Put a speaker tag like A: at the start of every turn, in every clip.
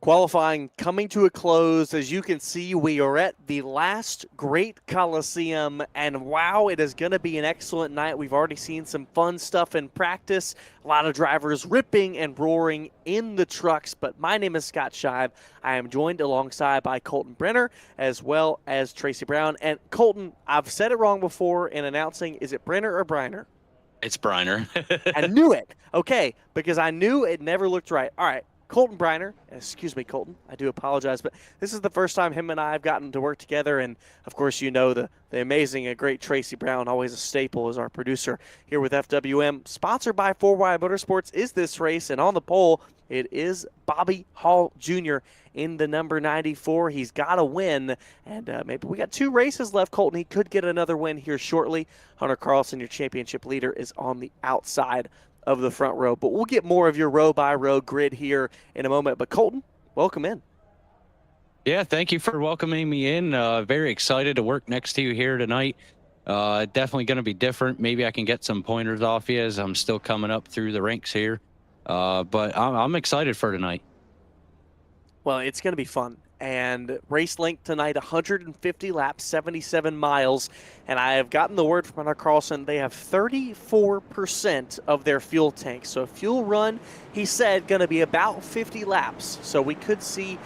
A: Qualifying coming to a close. As you can see, we are at the last Great Coliseum, and wow, it is going to be an excellent night. We've already seen some fun stuff in practice, a lot of drivers ripping and roaring in the trucks, but my name is Scott Shive. I am joined alongside by Colton Brenner as well as Tracy Brown. And Colton, I've said it wrong before in announcing, is it Brenner or Briner?
B: It's Briner.
A: I knew it. Okay, because I knew it never looked right. All right. Colton Briner, excuse me, Colton, I do apologize, but this is the first time him and I have gotten to work together, and of course you know the amazing and great Tracy Brown, always a staple as our producer here with FWM. Sponsored by FourWide Motorsports is this race, and on the pole it is Bobby Hall Jr. in the number 94. He's got a win, and maybe we got 2 races left, Colton. He could get another win here shortly. Hunter Carlson, your championship leader, is on the outside of the front row. But we'll get more of your row-by-row grid here in a moment. But Colton, welcome in.
B: Yeah, thank you for welcoming me in. Very excited to work next to you here tonight. Definitely going to be different. Maybe I can get some pointers off you as I'm still coming up through the ranks here. But I'm excited for tonight.
A: Well, it's going to be fun. And race length tonight, 150 laps, 77 miles. And I have gotten the word from Hunter Carlson, they have 34% of their fuel tanks. So fuel run, he said, going to be about 50 laps. So we could see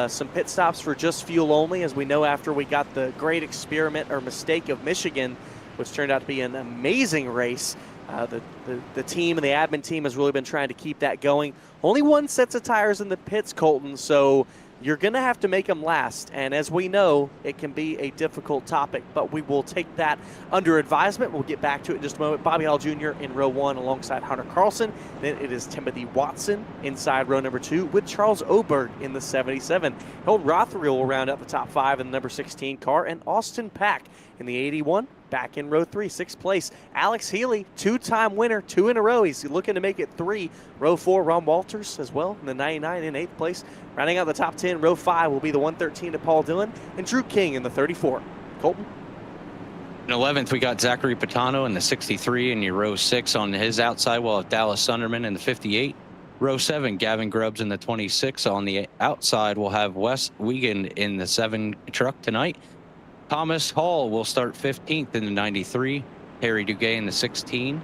A: some pit stops for just fuel only, as we know after we got the great experiment or mistake of Michigan, which turned out to be an amazing race. The team and the admin team has really been trying to keep that going. Only 1 set of tires in the pits, Colton, so you're going to have to make them last. And as we know, it can be a difficult topic, but we will take that under advisement. We'll get back to it in just a moment. Bobby Hall Jr. in row 1 alongside Hunter Carlson. Then it is Timothy Watson inside row number 2 with Charles Oberg in the 77. Harold Rothriel will round out the top 5 in the number 16 car, and Austin Pack in the 81. Back in row 3, 6th place. Alex Healy, 2-time winner, 2 in a row. He's looking to make it 3. Row 4, Ron Walters as well in the 99 in 8th place. Rounding out the top 10, row 5 will be the 113 to Paul Dillon and Drew King in the 34. Colton?
B: In 11th, we got Zachary Patano in the 63, and your row 6 on his outside. We'll have Dallas Sunderman in the 58. Row 7, Gavin Grubbs in the 26. On the outside, we'll have Wes Wiegand in the 7 truck tonight. Thomas Hall will start 15th in the 93. Harry Duguay in the 16.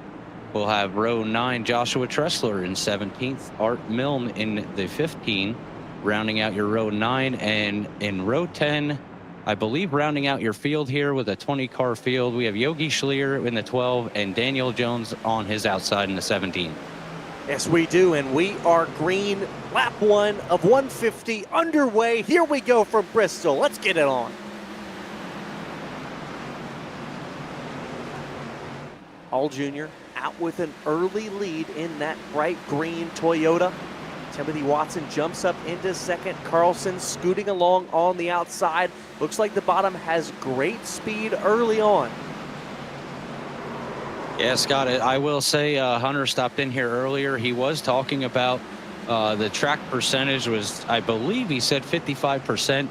B: We'll have row 9, Joshua Tressler in 17th. Art Milne in the 15, rounding out your row 9. And in row 10, I believe rounding out your field here with a 20-car field, we have Yogi Schlier in the 12 and Daniel Jones on his outside in the 17.
A: Yes, we do, and we are green. Lap 1 of 150 underway. Here we go from Bristol. Let's get it on. Hall Jr. out with an early lead in that bright green Toyota. Timothy Watson jumps up into second. Carlson scooting along on the outside. Looks like the bottom has great speed early on.
B: Yeah, Scott, I will say Hunter stopped in here earlier. He was talking about the track percentage was, I believe he said 55%.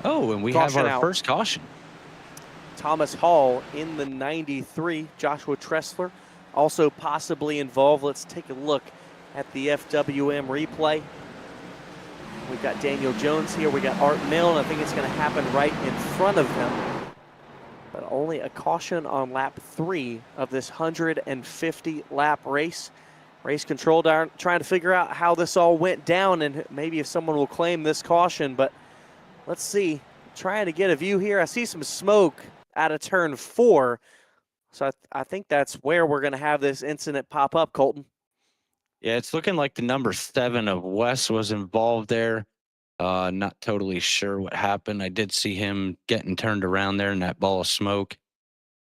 B: Oh, and we have our first caution.
A: Thomas Hall in the 93. Joshua Tressler also possibly involved. Let's take a look at the FWM replay. We've got Daniel Jones here. We got Art Milne. I think it's going to happen right in front of them. But only a caution on lap 3 of this 150 lap race. Race control trying to figure out how this all went down and maybe if someone will claim this caution. But let's see. Trying to get a view here. I see some smoke out of turn 4. So I think that's where we're going to have this incident pop up, Colton.
B: Yeah, it's looking like the number 7 of Wes was involved there. Not totally sure what happened. I did see him getting turned around there in that ball of smoke.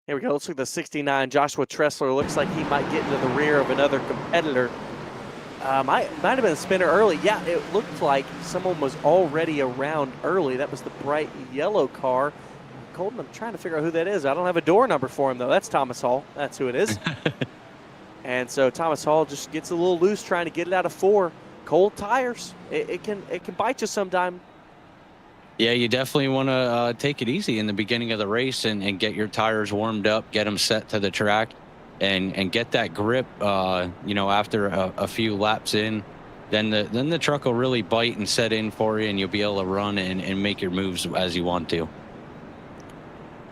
A: Here we go. Looks like the 69, Joshua Tressler, looks like he might get into the rear of another competitor. Might have been a spinner early. Yeah, it looked like someone was already around early. That was the bright yellow car. Colton, I'm trying to figure out who that is. I don't have a door number for him, though. That's Thomas Hall. That's who it is. And so Thomas Hall just gets a little loose trying to get it out of 4. Cold tires. It can bite you sometime.
B: Yeah, you definitely want to take it easy in the beginning of the race and get your tires warmed up, get them set to the track, and get that grip, after a few laps in. then the truck will really bite and set in for you, and you'll be able to run and make your moves as you want to.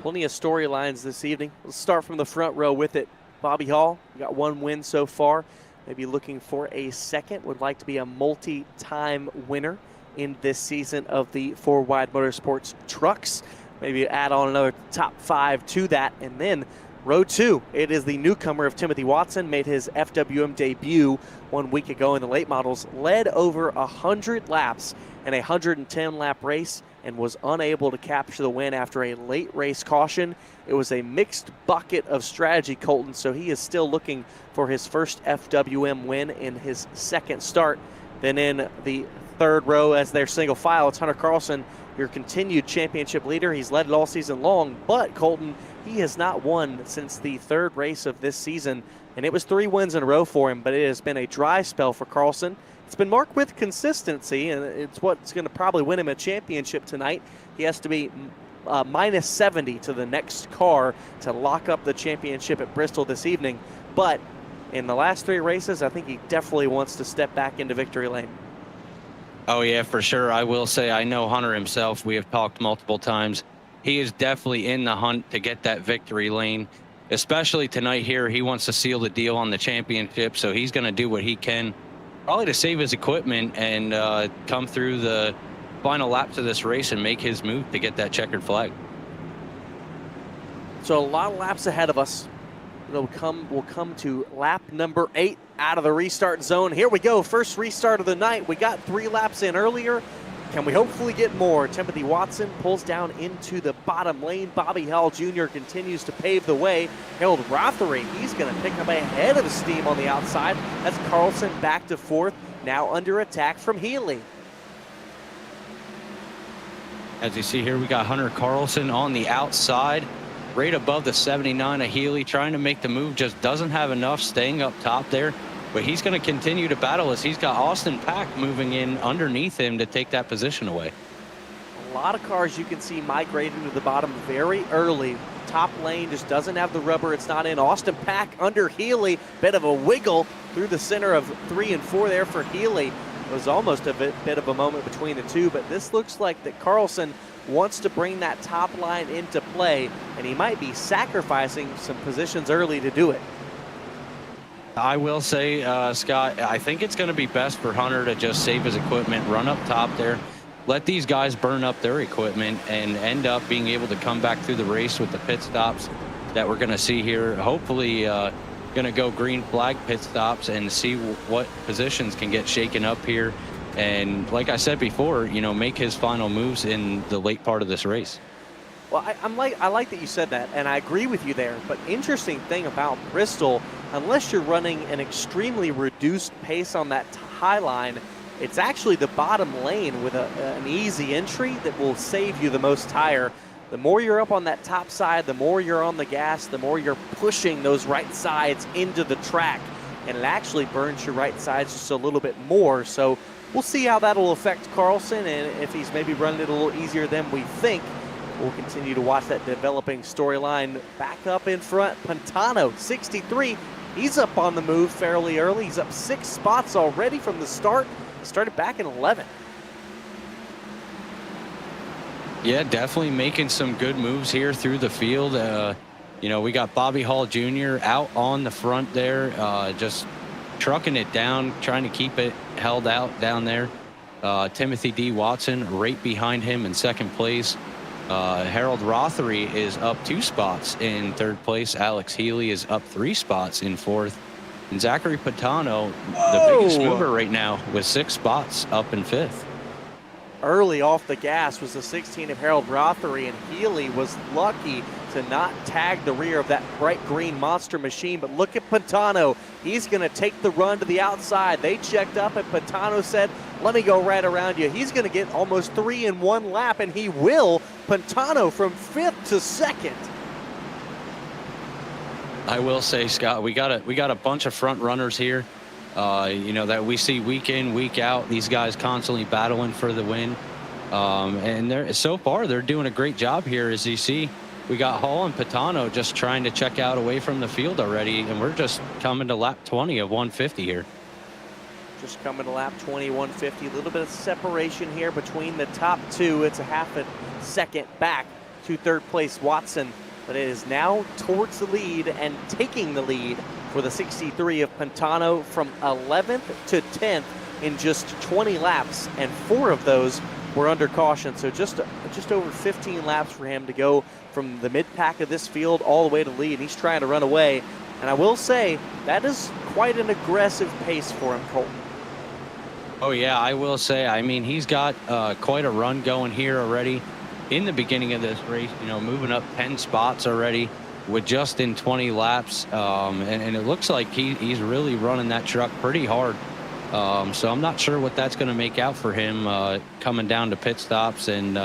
A: Plenty of storylines this evening. Let's start from the front row with it. Bobby Hall got 1 win so far. Maybe looking for a second. Would like to be a multi-time winner in this season of the FourWide Motorsports trucks. Maybe add on another top 5 to that. And then row 2, it is the newcomer of Timothy Watson, made his FWM debut 1 week ago in the late models, led over 100 laps in a 110 lap race, and was unable to capture the win after a late race caution. It was a mixed bucket of strategy, Colton, so he is still looking for his first FWM win in his second start. Then in the third row, as their single file, it's Hunter Carlson, your continued championship leader. He's led it all season long, but Colton, he has not won since the third race of this season, and it was 3 wins in a row for him, but it has been a dry spell for Carlson. It's been marked with consistency, and it's what's going to probably win him a championship tonight. He has to be minus 70 to the next car to lock up the championship at Bristol this evening. But in the last 3 races, I think he definitely wants to step back into victory lane.
B: Oh, yeah, for sure. I will say I know Hunter himself. We have talked multiple times. He is definitely in the hunt to get that victory lane, especially tonight here. He wants to seal the deal on the championship, so he's going to do what he can, probably to save his equipment and come through the final laps of this race and make his move to get that checkered flag.
A: So a lot of laps ahead of us. We'll come to lap number 8 out of the restart zone. Here we go, first restart of the night. We got 3 laps in earlier. Can we hopefully get more? Timothy Watson pulls down into the bottom lane. Bobby Hall Jr. continues to pave the way. Harold Rothery, he's going to pick up a head of steam on the outside. That's Carlson back to 4th, now under attack from Healy.
B: As you see here, we got Hunter Carlson on the outside, right above the 79 of Healy, trying to make the move, just doesn't have enough, staying up top there. But he's going to continue to battle as he's got Austin Pack moving in underneath him to take that position away.
A: A lot of cars you can see migrating to the bottom very early. Top lane just doesn't have the rubber. It's not in. Austin Pack under Healy. Bit of a wiggle through the center of 3 and 4 there for Healy. It was almost a bit of a moment between the two, but this looks like that Carlson wants to bring that top line into play, and he might be sacrificing some positions early to do it.
B: I will say, Scott, I think it's going to be best for Hunter to just save his equipment, run up top there, let these guys burn up their equipment, and end up being able to come back through the race with the pit stops that we're going to see here. Hopefully going to go green flag pit stops and see what positions can get shaken up here. And like I said before, you know, make his final moves in the late part of this race.
A: Well, I like that you said that, and I agree with you there. But interesting thing about Bristol, unless you're running an extremely reduced pace on that high line, it's actually the bottom lane with an easy entry that will save you the most tire. The more you're up on that top side, the more you're on the gas, the more you're pushing those right sides into the track, and it actually burns your right sides just a little bit more. So we'll see how that'll affect Carlson, and if he's maybe running it a little easier than we think. We'll continue to watch that developing storyline. Back up in front, Pantano, 63. He's up on the move fairly early. He's up 6 spots already from the start. He started back in 11.
B: Yeah, definitely making some good moves here through the field. You know, we got Bobby Hall Jr. out on the front there, just trucking it down, trying to keep it held out down there. Timothy D. Watson right behind him in second place. Harold Rothery is up 2 spots in third place. Alex Healy is up 3 spots in fourth. And Zachary Patano, the biggest mover right now, with 6 spots up in fifth.
A: Early off the gas was the 16 of Harold Rothery, and Healy was lucky to not tag the rear of that bright green monster machine. But look at Pantano. He's going to take the run to the outside. They checked up, and Pantano said, let me go right around you. He's going to get almost 3 in 1 lap, and he will. Pantano from 5th to 2nd.
B: I will say, Scott, we got a bunch of front runners here. You know, that we see week in, week out, these guys constantly battling for the win. And so far they're doing a great job here. As you see, we got Hall and Patano just trying to check out away from the field already, and we're just coming to lap 20 of 150 here.
A: just coming to lap 2150. A little bit of separation here between the top two. It's a half a second back to third place Watson, but it is now towards the lead and taking the lead for the 63 of Pantano from 11th to 10th in just 20 laps, and 4 of those were under caution. So just over 15 laps for him to go from the mid-pack of this field all the way to lead. He's trying to run away, and I will say that is quite an aggressive pace for him, Colton.
B: Oh yeah, I will say, I mean, he's got quite a run going here already in the beginning of this race, you know, moving up 10 spots already with just in 20 laps. And it looks like he's really running that truck pretty hard. So I'm not sure what that's going to make out for him coming down to pit stops and,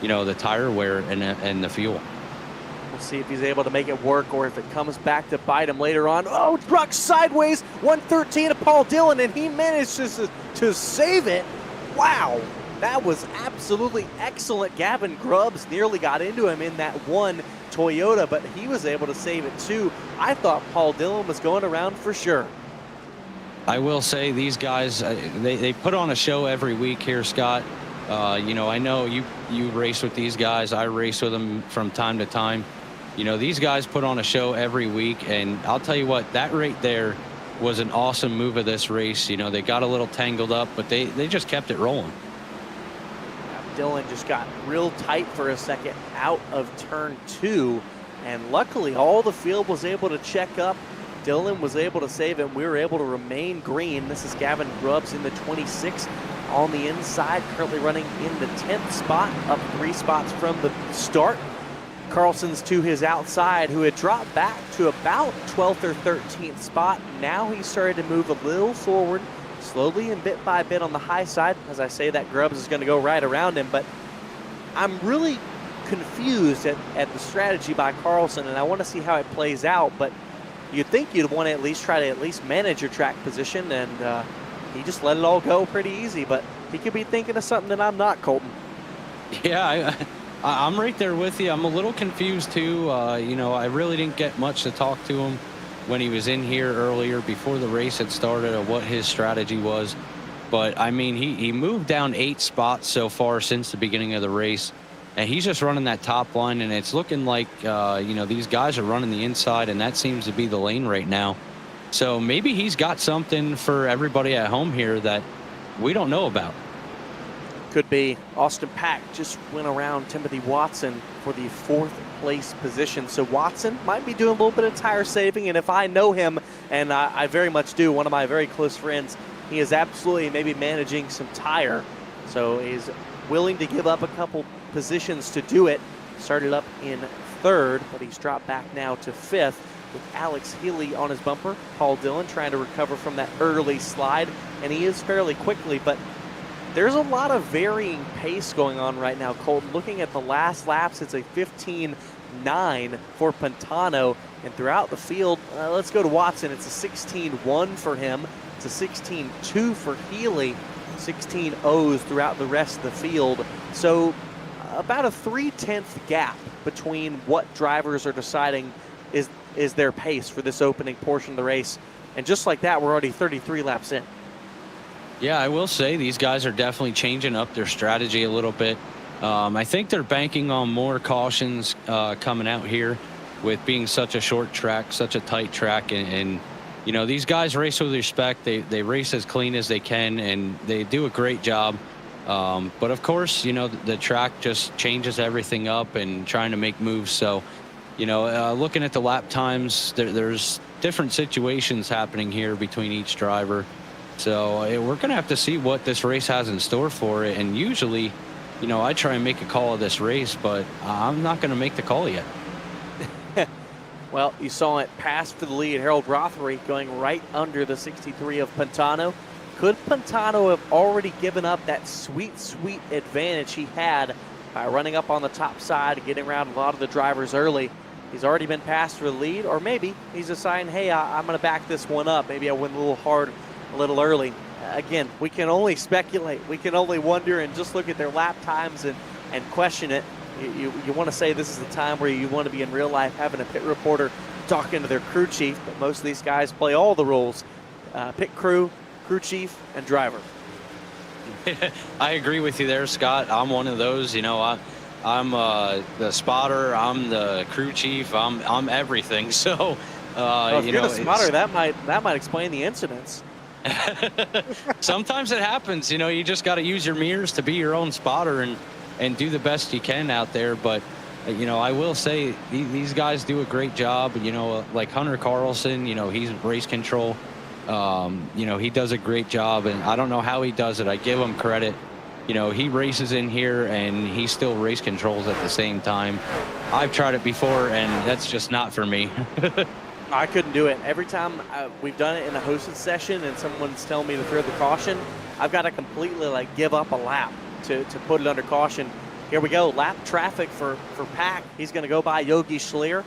B: you know, the tire wear and the fuel.
A: We'll see if he's able to make it work or if it comes back to bite him later on. Oh, truck sideways, 113 of Paul Dillon, and he manages to save it. Wow, that was absolutely excellent. Gavin Grubbs nearly got into him in that one Toyota, but he was able to save it too. I thought Paul Dillon was going around for sure.
B: I will say these guys, they put on a show every week here, Scott. You know, I know you race with these guys. I race with them from time to time. You know, these guys put on a show every week, and I'll tell you what, that right there was an awesome move of this race. You know, they got a little tangled up, but they just kept it rolling.
A: Dillon just got real tight for a second out of turn 2, and luckily all the field was able to check up. Dillon was able to save it. We were able to remain green. This is Gavin Grubbs in the 26 on the inside, currently running in the 10th spot, up 3 spots from the start. Carlson's to his outside, who had dropped back to about 12th or 13th spot. Now he's started to move a little forward, slowly and bit by bit on the high side. As I say that, Grubbs is going to go right around him, but I'm really confused at the strategy by Carlson, and I want to see how it plays out. But you'd think you'd want to at least try to manage your track position, and he just let it all go pretty easy. But he could be thinking of something that I'm not, Colton.
B: Yeah, I'm right there with you. I'm a little confused too. You know, I really didn't get much to talk to him when he was in here earlier before the race had started of what his strategy was. But I mean, he moved down 8 spots so far since the beginning of the race, and he's just running that top line, and it's looking like, you know, these guys are running the inside, and that seems to be the lane right now. So maybe he's got something for everybody at home here that we don't know about.
A: Could be. Austin Pack just went around Timothy Watson for the 4th place position. So Watson might be doing a little bit of tire saving, and if I know him, and I very much do, one of my very close friends, he is absolutely maybe managing some tire. So he's willing to give up a couple positions to do it. Started up in 3rd, but he's dropped back now to 5th with Alex Healy on his bumper. Paul Dillon trying to recover from that early slide, and he is fairly quickly, but there's a lot of varying pace going on right now, Colton. Looking at the last laps, it's a 15.9 for Pantano, and throughout the field, let's go to Watson. It's a 16.1 for him. It's a 16.2 for Healy, 16 O's throughout the rest of the field. So about a 3/10 gap between what drivers are deciding is their pace for this opening portion of the race. And just like that, we're already 33 laps in.
B: Yeah, I will say these guys are definitely changing up their strategy a little bit. I think they're banking on more cautions coming out here with being such a short track, such a tight track. And you know, these guys race with respect. They race as clean as they can, and they do a great job. But of course, you know, the track just changes everything up and trying to make moves. So, you know, looking at the lap times, there's different situations happening here between each driver. So we're going to have to see what this race has in store for it. And usually, you know, I try and make a call of this race, but I'm not going to make the call yet.
A: Well, you saw it pass for the lead. Harold Rothery going right under the 63 of Pantano. Could Pantano have already given up that sweet, sweet advantage he had by running up on the top side, getting around a lot of the drivers early? He's already been passed for the lead, or maybe he's deciding, hey, I'm going to back this one up. Maybe I went a little hard, a little early. Again, we can only speculate. We can only wonder and just look at their lap times and question it. You want to say this is the time where you want to be in real life having a pit reporter talking to their crew chief, but most of these guys play all the rules. Pit crew crew chief, and driver.
B: I agree with you there, Scott. I'm one of those. You know, I'm the spotter. I'm the crew chief. I'm everything. So,
A: Well, if
B: you
A: you're
B: know,
A: the spotter, that might explain the incidents.
B: sometimes it happens. You know, you just got to use your mirrors to be your own spotter and do the best you can out there. But you know, I will say these guys do a great job. You know, like Hunter Carlson. You know, he's race control. You know, he does a great job, and I don't know how he does it. I give him credit. You know, he races in here and he still race controls at the same time. I've tried it before, and that's just not for me.
A: I couldn't do it. Every time we've done it in a hosted session and someone's telling me to throw the caution, I've got to completely like give up a lap to put it under caution. Here we go, lap traffic for Pack. He's going to go by Yogi Schleer.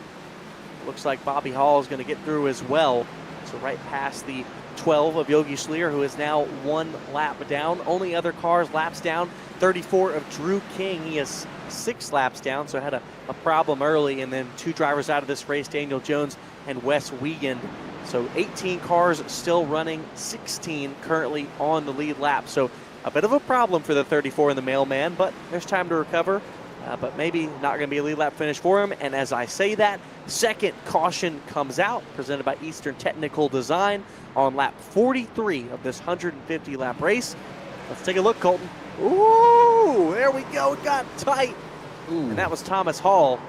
A: Looks like Bobby Hall is going to get through as well. So right past the 12 of Yogi Schleer, who is now 1 lap down. Only other cars laps down. 34 of Drew King. He is 6 laps down, so had a problem early. And then 2 drivers out of this race, Daniel Jones and Wes Wiegand. So 18 cars still running, 16 currently on the lead lap. So a bit of a problem for the 34 in the mailman, but there's time to recover. But maybe not going to be a lead lap finish for him. And as I say that, second caution comes out, presented by Eastern Technical Design on lap 43 of this 150 lap race. Let's take a look, Colton. Ooh, there we go, got tight. Ooh. And that was Thomas Hall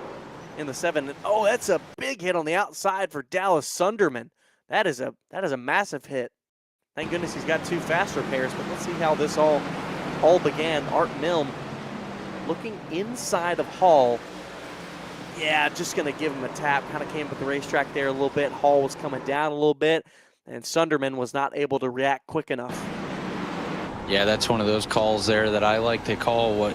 A: in the 7. Oh, that's a big hit on the outside for Dallas Sunderman. That is a massive hit. Thank goodness he's got 2 fast repairs, but let's see how this all began. Art Milne looking inside of Hall. Yeah, just going to give him a tap. Kind of came with the racetrack there a little bit. Hall was coming down a little bit, and Sunderman was not able to react quick enough.
B: Yeah, that's one of those calls there that I like to call.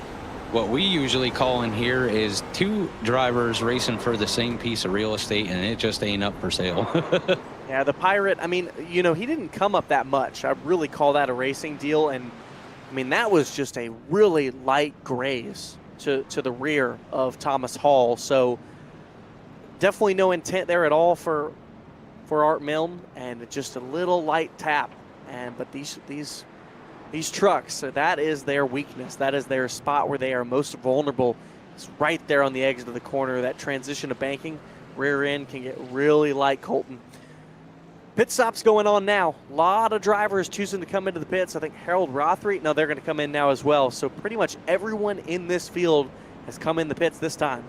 B: What we usually call in here is 2 drivers racing for the same piece of real estate, and it just ain't up for sale.
A: Yeah, the Pirate, I mean, you know, he didn't come up that much. I really call that a racing deal, and I mean, that was just a really light graze to the rear of Thomas Hall. So definitely no intent there at all for Art Milne, and just a little light tap. But these trucks, so that is their weakness. That is their spot where they are most vulnerable. It's right there on the exit of the corner. That transition to banking, rear end can get really light, Colton. Pit stops going on now. A lot of drivers choosing to come into the pits. I think Harold Rothery, no, they're going to come in now as well. So pretty much everyone in this field has come in the pits this time.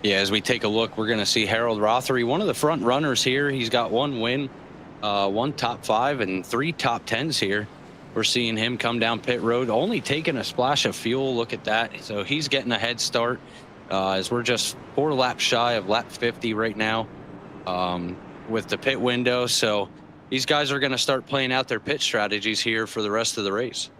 B: Yeah, as we take a look, we're going to see Harold Rothery, one of the front runners here. He's got 1 win, 1 top 5, and 3 top 10s here. We're seeing him come down pit road, only taking a splash of fuel. Look at that. So he's getting a head start as we're just 4 laps shy of lap 50 right now. With the pit window. So these guys are going to start playing out their pit strategies here for the rest of the race.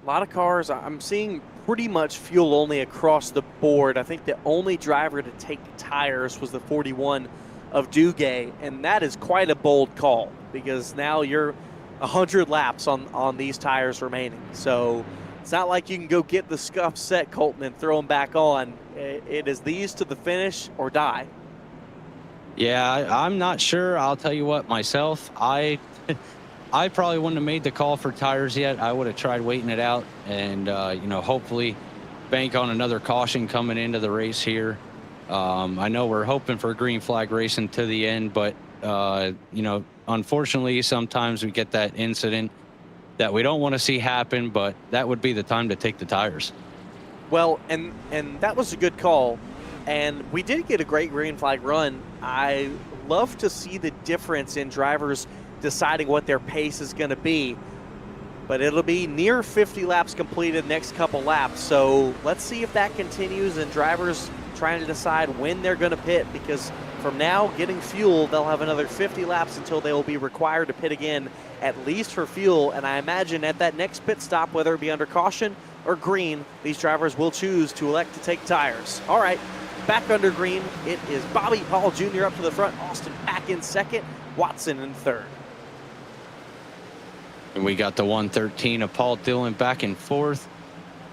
A: A lot of cars, I'm seeing pretty much fuel only across the board. I think the only driver to take tires was the 41 of Duguay, and that is quite a bold call because now you're 100 laps on these tires remaining. So it's not like you can go get the scuff set, Colton, and throw them back on. It is these to the finish or die.
B: Yeah, I'm not sure. I'll tell you what, myself, I probably wouldn't have made the call for tires yet. I would have tried waiting it out and, you know, hopefully bank on another caution coming into the race here. I know we're hoping for green flag racing to the end, but, you know, unfortunately, sometimes we get that incident that we don't want to see happen, but that would be the time to take the tires.
A: Well, and that was a good call. And we did get a great green flag run. I love to see the difference in drivers deciding what their pace is going to be. But it'll be near 50 laps completed next couple laps. So let's see if that continues and drivers trying to decide when they're going to pit. Because from now, getting fuel, they'll have another 50 laps until they will be required to pit again, at least for fuel. And I imagine at that next pit stop, whether it be under caution or green, these drivers will choose to elect to take tires. All right. Back under green, it is Bobby Hall Jr. up to the front, Austin Pack in second, Watson in third.
B: And we got the 113 of Paul Dillon back in fourth.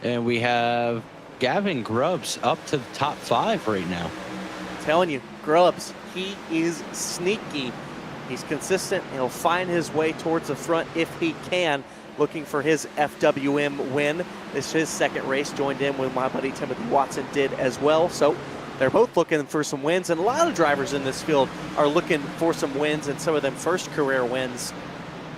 B: And we have Gavin Grubbs up to the top 5 right now.
A: I'm telling you, Grubbs, he is sneaky. He's consistent. He'll find his way towards the front if he can, looking for his FWM win. This is his second race, joined in with my buddy Timothy Watson did as well. So they're both looking for some wins, and a lot of drivers in this field are looking for some wins, and some of them first career wins.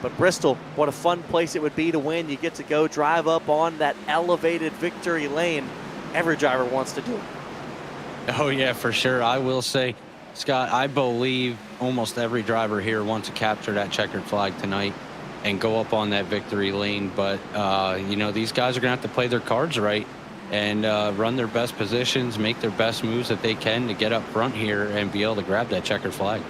A: But Bristol, what a fun place it would be to win. You get to go drive up on that elevated victory lane. Every driver wants to do it.
B: Oh, yeah, for sure. I will say, Scott, I believe almost every driver here wants to capture that checkered flag tonight and go up on that victory lane. But, you know, these guys are going to have to play their cards right and run their best positions, make their best moves that they can to get up front here and be able to grab that checkered flag.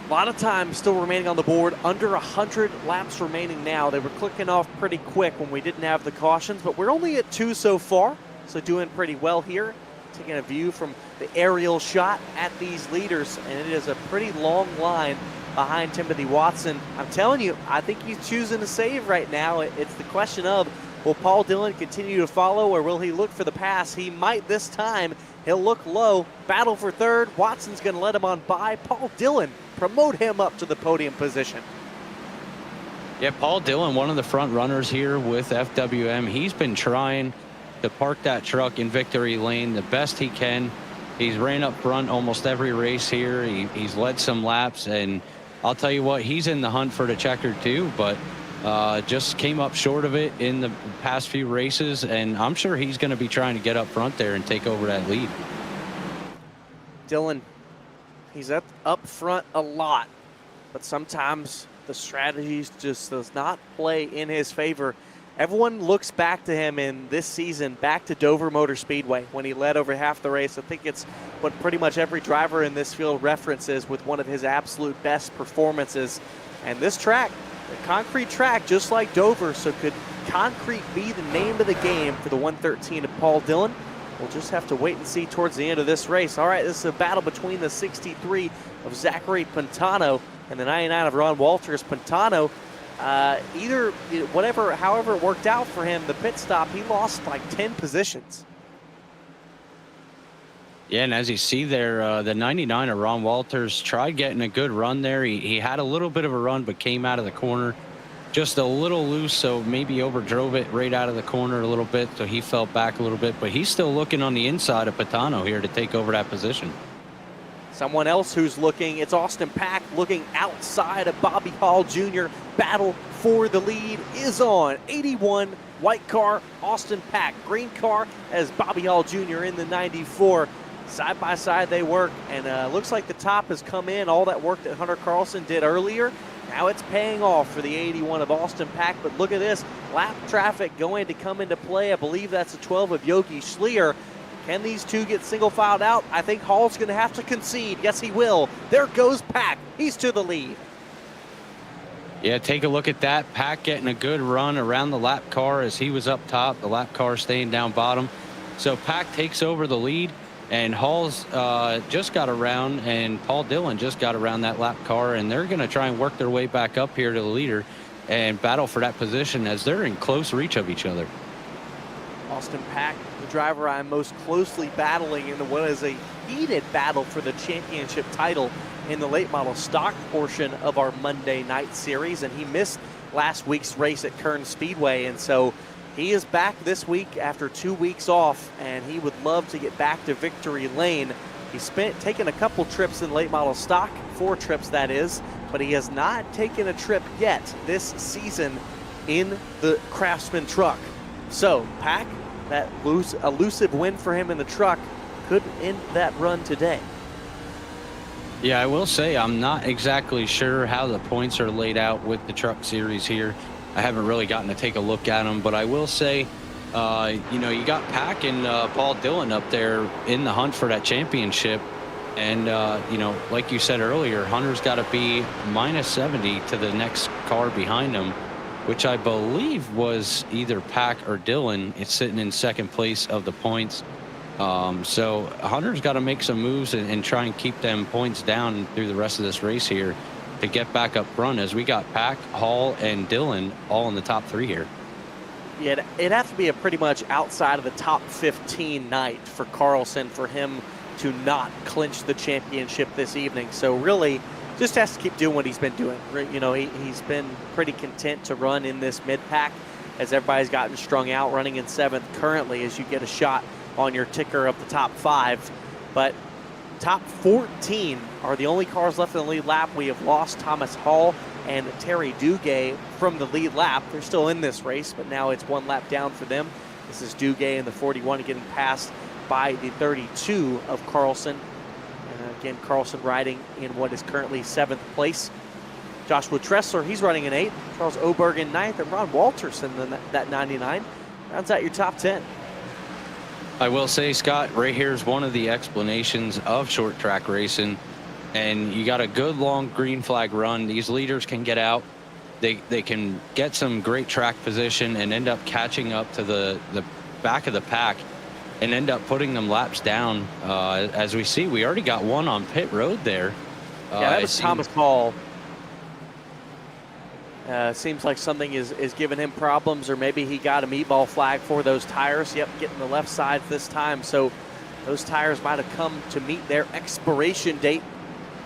A: A lot of time still remaining on the board, under 100 laps remaining now. They were clicking off pretty quick when we didn't have the cautions, but we're only at 2 so far, so doing pretty well here. Taking a view from the aerial shot at these leaders, and it is a pretty long line behind Timothy Watson. I'm telling you, I think he's choosing to save right now. It's the question of, will Paul Dillon continue to follow, or will he look for the pass? He might this time. He'll look low, battle for third. Watson's going to let him on by. Paul Dillon, promote him up to the podium position.
B: Yeah, Paul Dillon, one of the front runners here with FWM. He's been trying to park that truck in victory lane the best he can. He's ran up front almost every race here. He's led some laps, and I'll tell you what, he's in the hunt for the checkered too, but just came up short of it in the past few races, and I'm sure he's going to be trying to get up front there and take over that lead.
A: Dillon, he's up front a lot, but sometimes the strategies just does not play in his favor. Everyone looks back to him in this season, back to Dover Motor Speedway when he led over half the race. I think it's what pretty much every driver in this field references with one of his absolute best performances. And this track, a concrete track just like Dover, so could concrete be the name of the game for the 113 of Paul Dillon? We'll just have to wait and see towards the end of this race. All right, this is a battle between the 63 of Zachary Pantano and the 99 of Ron Walters. Pantano, however it worked out for him, the pit stop, he lost like 10 positions.
B: Yeah, and as you see there, the 99 of Ron Walters tried getting a good run there. He had a little bit of a run, but came out of the corner just a little loose, so maybe overdrove it right out of the corner a little bit, so he fell back a little bit. But he's still looking on the inside of Pantano here to take over that position.
A: Someone else who's looking, it's Austin Pack looking outside of Bobby Hall Jr. Battle for the lead is on. 81, white car, Austin Pack. Green car as Bobby Hall Jr. in the 94. Side by side they work, and looks like the top has come in. All that work that Hunter Carlson did earlier, now it's paying off for the 81 of Austin Pack. But look at this, lap traffic going to come into play. I believe that's the 12 of Yogi Schlier. Can these two get single filed out? I think Hall's going to have to concede. Yes, he will. There goes Pack. He's to the lead.
B: Yeah, take a look at that. Pack getting a good run around the lap car as he was up top. The lap car staying down bottom. So Pack takes over the lead, and Hall's just got around, and Paul Dillon just got around that lap car, and they're going to try and work their way back up here to the leader and battle for that position as they're in close reach of each other.
A: Austin Pack, the driver I'm most closely battling in what is a heated battle for the championship title in the late model stock portion of our Monday night series, and he missed last week's race at Kern Speedway, and so he is back this week after 2 weeks off, and he would love to get back to victory lane. He's taken a couple trips in late model stock, 4 trips that is, but he has not taken a trip yet this season in the Craftsman truck. So Pack, that elusive win for him in the truck, could end that run today.
B: Yeah, I will say I'm not exactly sure how the points are laid out with the truck series here. I haven't really gotten to take a look at them, but I will say, you know, you got Pack and Paul Dillon up there in the hunt for that championship. And, you know, like you said earlier, Hunter's got to be minus 70 to the next car behind him, which I believe was either Pack or Dillon. It's sitting in second place of the points. So Hunter's got to make some moves and try and keep them points down through the rest of this race here to get back up front, as we got Pack, Hall, and Dillon all in the top 3 here.
A: Yeah, it'd have to be a pretty much outside of the top 15 night for Carlson for him to not clinch the championship this evening. So really just has to keep doing what he's been doing. You know, he's been pretty content to run in this mid-pack as everybody's gotten strung out, running in 7th currently as you get a shot on your ticker of the top 5. But top 14 are the only cars left in the lead lap. We have lost Thomas Hall and Terry Duguay from the lead lap. They're still in this race, but now it's 1 lap down for them. This is Duguay in the 41 getting passed by the 32 of Carlson. And again, Carlson riding in what is currently 7th place. Joshua Tressler, he's running in 8th. Charles Oberg in 9th, and Ron Walterson in that 99. Rounds out your top 10.
B: I will say, Scott, right here is one of the explanations of short track racing. And you got a good long green flag run. These leaders can get out. They can get some great track position and end up catching up to the back of the pack and end up putting them laps down. As we see, we already got one on pit road there.
A: Yeah, that was Thomas Hall. Seems like something is giving him problems, or maybe he got a meatball flag for those tires. Yep, getting the left side this time. So those tires might have come to meet their expiration date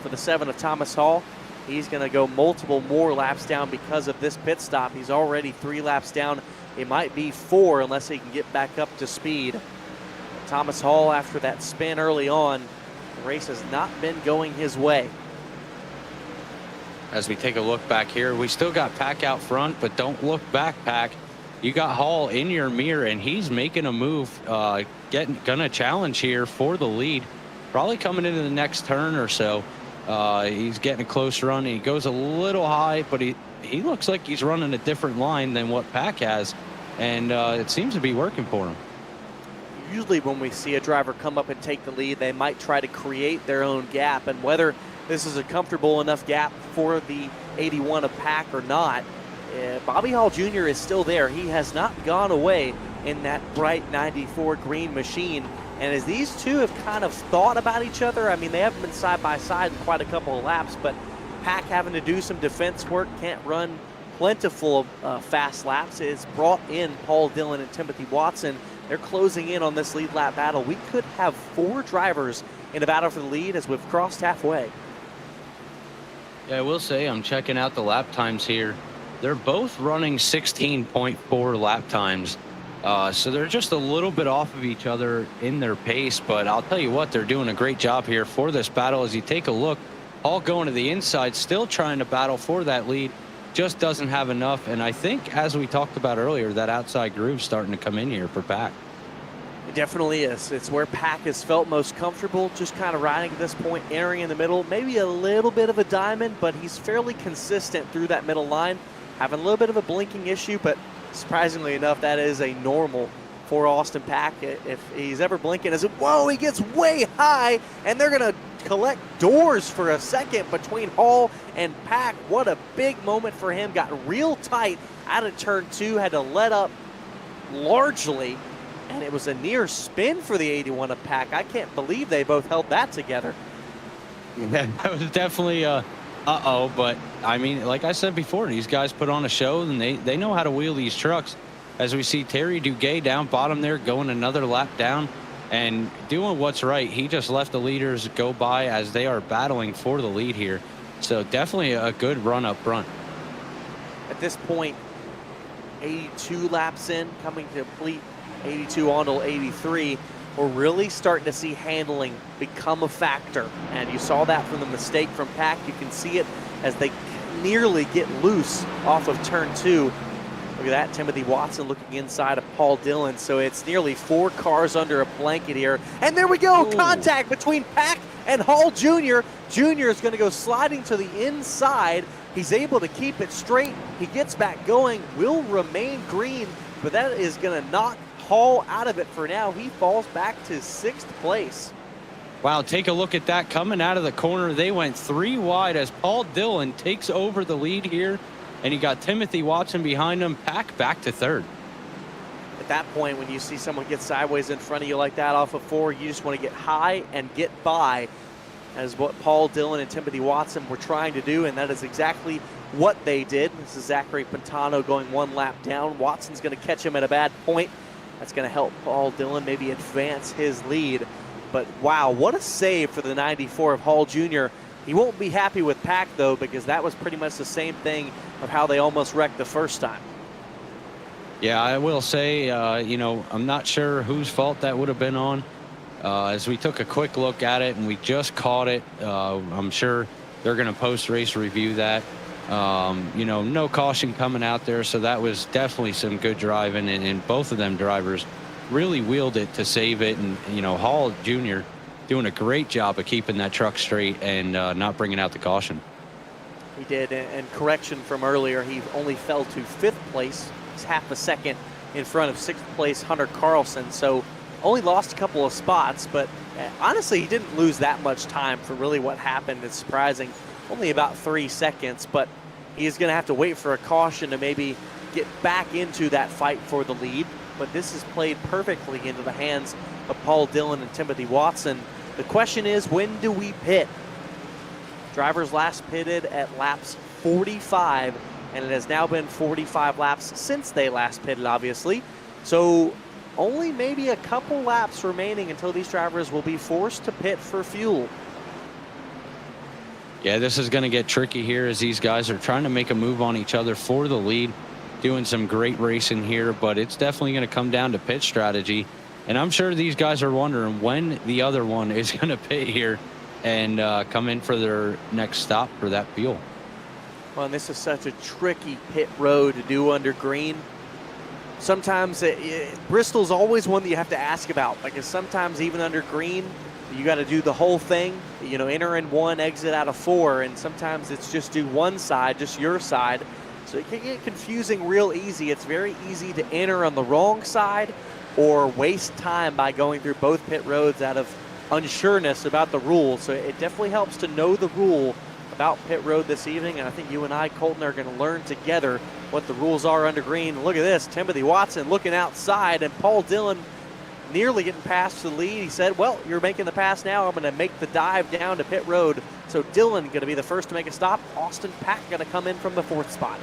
A: for the 7 of Thomas Hall. He's going to go multiple more laps down because of this pit stop. He's already 3 laps down. It might be 4 unless he can get back up to speed. Thomas Hall, after that spin early on, the race has not been going his way.
B: As we take a look back here, we still got Pack out front, but don't look back, Pack. You got Hall in your mirror, and he's making a move, gonna challenge here for the lead. Probably coming into the next turn or so. He's getting a close run. He goes a little high, but he looks like he's running a different line than what Pack has, and it seems to be working for him.
A: Usually when we see a driver come up and take the lead, they might try to create their own gap, and whether this is a comfortable enough gap for the 81 of Pack or not, Bobby Hall Jr. is still there. He has not gone away in that bright 94 green machine. And as these two have kind of thought about each other, I mean, they haven't been side by side in quite a couple of laps, but Pack having to do some defense work, can't run plentiful fast laps. It's brought in Paul Dillon and Timothy Watson. They're closing in on this lead lap battle. We could have 4 drivers in a battle for the lead as we've crossed halfway.
B: Yeah, I will say I'm checking out the lap times here. They're both running 16.4 lap times. So they're just a little bit off of each other in their pace, but I'll tell you what, they're doing a great job here for this battle. As you take a look, Hall going to the inside, still trying to battle for that lead, just doesn't have enough. And I think, as we talked about earlier, that outside groove's starting to come in here for Pack.
A: It definitely is. It's where Pack has felt most comfortable, just kind of riding at this point, entering in the middle, maybe a little bit of a diamond, but he's fairly consistent through that middle line, having a little bit of a blinking issue, but surprisingly enough, that is a normal for Austin Pack. If he's ever blinking, whoa, he gets way high, and they're going to collect doors for a second between Hall and Pack. What a big moment for him. Got real tight out of turn 2, had to let up largely, and it was a near spin for the 81 of Pack. I can't believe they both held that together.
B: That was definitely but I mean, like I said before, these guys put on a show, and they know how to wheel these trucks. As we see Terry Duguay down bottom there, going another lap down and doing what's right. He just left the leaders go by as they are battling for the lead here. So definitely a good run up front.
A: At this point, 82 laps in, coming to complete 82 on to 83. We're really starting to see handling become a factor. And you saw that from the mistake from Pack. You can see it as they nearly get loose off of turn 2. Look at that, Timothy Watson looking inside of Paul Dillon. So it's nearly 4 cars under a blanket here. And there we go, ooh. Contact between Pack and Hall Jr. Jr. is going to go sliding to the inside. He's able to keep it straight. He gets back going, will remain green, but that is going to knock Hall out of it for now. He falls back to 6th place.
B: Wow, take a look at that coming out of the corner. They went 3 wide as Paul Dillon takes over the lead here. And you got Timothy Watson behind him. Pack back to 3rd.
A: At that point, when you see someone get sideways in front of you like that off of 4, you just want to get high and get by, as what Paul Dillon and Timothy Watson were trying to do, and that is exactly what they did. This is Zachary Pantano going 1 lap down. Watson's going to catch him at a bad point. That's going to help Paul Dillon maybe advance his lead. But wow, what a save for the 94 of Hall Jr. He won't be happy with Pack, though, because that was pretty much the same thing of how they almost wrecked the first time.
B: Yeah, I will say, you know, I'm not sure whose fault that would have been on. As we took a quick look at it and we just caught it, I'm sure they're going to post-race review that. You know, no caution coming out there, so that was definitely some good driving, and both of them drivers really wheeled it to save it. And, you know, Hall Jr. doing a great job of keeping that truck straight and not bringing out the caution.
A: He did, and correction from earlier, he only fell to 5th place. He's half a second in front of 6th place Hunter Carlson, so only lost a couple of spots, but honestly, he didn't lose that much time for really what happened. It's surprising, only about 3 seconds, but he's going to have to wait for a caution to maybe get back into that fight for the lead. But this is played perfectly into the hands of Paul Dillon and Timothy Watson. The question is, when do we pit? Drivers last pitted at laps 45, and it has now been 45 laps since they last pitted, obviously. So only maybe a couple laps remaining until these drivers will be forced to pit for fuel.
B: Yeah, this is going to get tricky here as these guys are trying to make a move on each other for the lead, doing some great racing here, but it's definitely going to come down to pit strategy. And I'm sure these guys are wondering when the other one is going to pit here and come in for their next stop for that fuel.
A: Well, and this is such a tricky pit road to do under green. Sometimes Bristol's always one that you have to ask about, because sometimes even under green, you got to do the whole thing, you know, enter in 1, exit out of 4, and sometimes it's just do one side, just your side. So it can get confusing real easy. It's very easy to enter on the wrong side or waste time by going through both pit roads out of unsureness about the rules. So it definitely helps to know the rule about pit road this evening, and I think you and I, Colton, are going to learn together what the rules are under green. Look at this, Timothy Watson looking outside, and Paul Dillon nearly getting past the lead. He said, well, you're making the pass now. I'm going to make the dive down to pit road. So Dillon going to be the first to make a stop. Austin Pack going to come in from the 4th spot.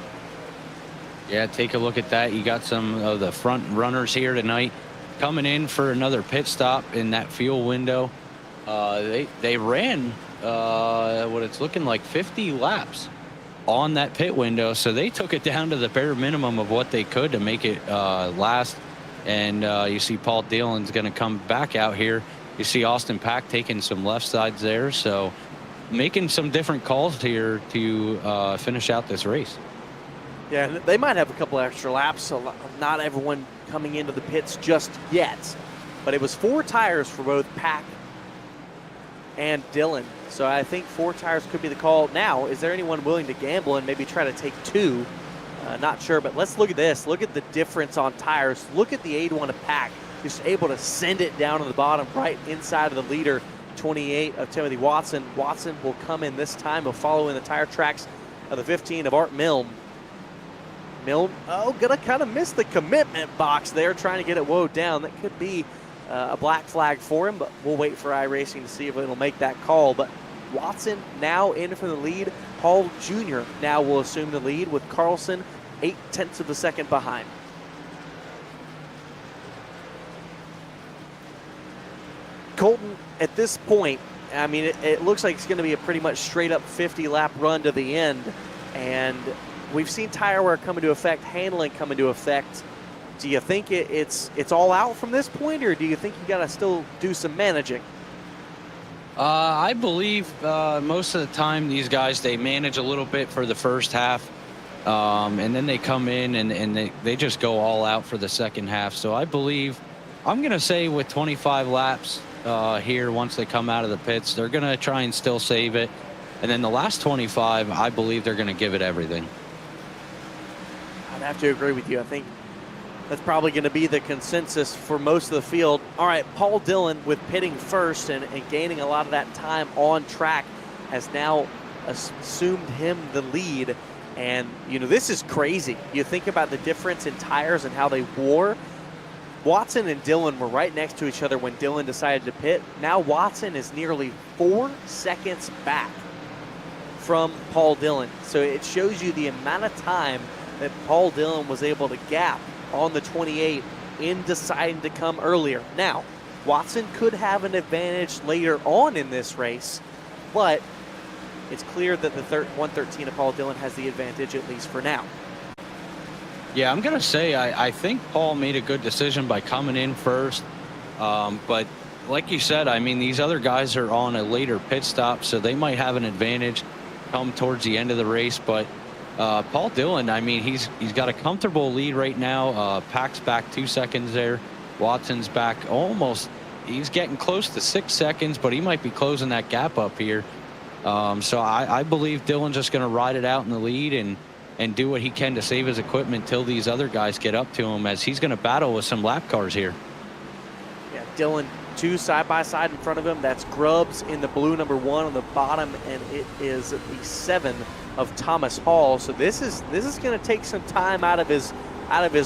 B: Yeah, take a look at that. You got some of the front runners here tonight coming in for another pit stop in that fuel window. They ran what it's looking like 50 laps on that pit window, so they took it down to the bare minimum of what they could to make it last. And you see Paul Dillon's going to come back out here. You see Austin Pack taking some left sides there, so making some different calls here to finish out this race.
A: Yeah, they might have a couple extra laps, so not everyone coming into the pits just yet. But it was 4 tires for both Pack and Dillon. So I think 4 tires could be the call. Now, is there anyone willing to gamble and maybe try to take 2? Not sure, but let's look at this. Look at the difference on tires. Look at the 81 of Pack, just able to send it down to the bottom right inside of the leader, 28 of Timothy Watson. Watson will come in this time. He'll follow in the tire tracks of the 15 of Art Milne. Milne, gonna kind of miss the commitment box there, trying to get it woed down. That could be a black flag for him, but we'll wait for iRacing to see if it'll make that call. But Watson now in for the lead. Hall Jr. now will assume the lead with Carlson 0.8 of a second behind. Colton, at this point, I mean, it looks like it's going to be a pretty much straight up 50-lap run to the end. And we've seen tire wear come into effect, handling come into effect. Do you think it's all out from this point, or do you think you got to still do some managing?
B: I believe most of the time these guys, they manage a little bit for the first half, and then they come in and they just go all out for the second half. So I believe, I'm going to say with 25 laps here, once they come out of the pits, they're going to try and still save it. And then the last 25, I believe they're going to give it everything.
A: I'd have to agree with you. I think that's probably going to be the consensus for most of the field. All right, Paul Dillon with pitting first and gaining a lot of that time on track has now assumed him the lead. And, you know, this is crazy. You think about the difference in tires and how they wore. Watson and Dillon were right next to each other when Dillon decided to pit. Now Watson is nearly 4 seconds back from Paul Dillon. So it shows you the amount of time that Paul Dillon was able to gap on the 28 in deciding to come earlier. Now, Watson could have an advantage later on in this race, but it's clear that the 113 of Paul Dillon has the advantage, at least for now.
B: Yeah, I'm going to say I think Paul made a good decision by coming in first. But like you said, I mean, these other guys are on a later pit stop, so they might have an advantage come towards the end of the race. But Paul Dillon, I mean, he's got a comfortable lead right now. Pack's back 2 seconds there. Watson's back almost. He's getting close to 6 seconds, but he might be closing that gap up here. So I believe Dillon's just going to ride it out in the lead and do what he can to save his equipment till these other guys get up to him, as he's going to battle with some lap cars here.
A: Yeah, Dillon 2 side by side in front of him. That's Grubbs in the blue number 1 on the bottom, and it is the 7 of Thomas Hall. So this is going to take some time out of his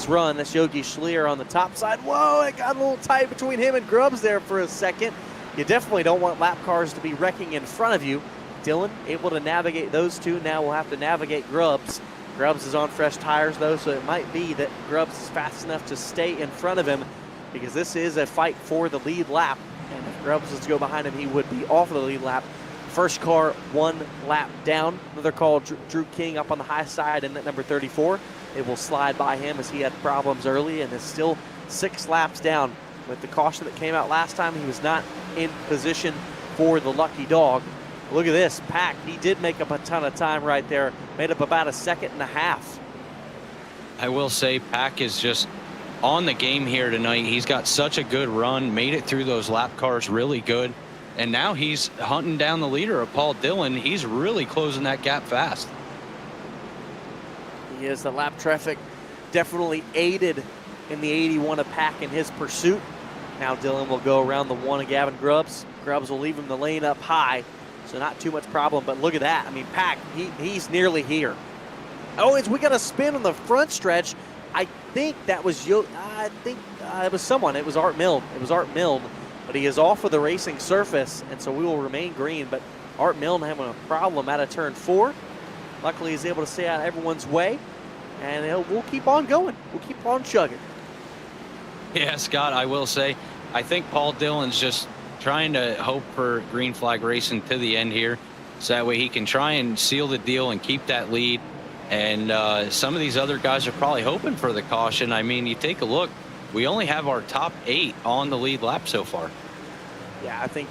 A: run. That's Yogi Schlier on the top side. Whoa, it got a little tight between him and Grubbs there for a second. You definitely don't want lap cars to be wrecking in front of you. Dillon able to navigate those two. Now we'll have to navigate Grubbs. Grubbs is on fresh tires though, so it might be that Grubbs is fast enough to stay in front of him, because this is a fight for the lead lap. And if Grubbs was to go behind him, he would be off of the lead lap. First car 1 lap down. Another call, Drew King up on the high side in that number 34. It will slide by him as he had problems early and is still 6 laps down. With the caution that came out last time, he was not in position for the lucky dog. Look at this, Pack, he did make up a ton of time right there. Made up about 1.5 seconds.
B: I will say Pack is just on the game here tonight. He's got such a good run, made it through those lap cars really good. And now he's hunting down the leader of Paul Dillon. He's really closing that gap fast.
A: He is. The lap traffic definitely aided in the 81 of Pack in his pursuit. Now Dillon will go around the 1 of Gavin Grubbs. Grubbs will leave him the lane up high, so not too much problem. But look at that. I mean, Pack, he's nearly here. Oh, we got a spin on the front stretch. I think that was it was someone. It was Art Milne. But he is off of the racing surface, and so we will remain green. But Art Milne having a problem out of turn 4. Luckily, he's able to stay out of everyone's way, and we'll keep on going. We'll keep on chugging.
B: Yeah, Scott, I will say, I think Paul Dillon's just trying to hope for green flag racing to the end here, so that way he can try and seal the deal and keep that lead. And some of these other guys are probably hoping for the caution. I mean, you take a look, we only have our top 8 on the lead lap so far.
A: Yeah, I think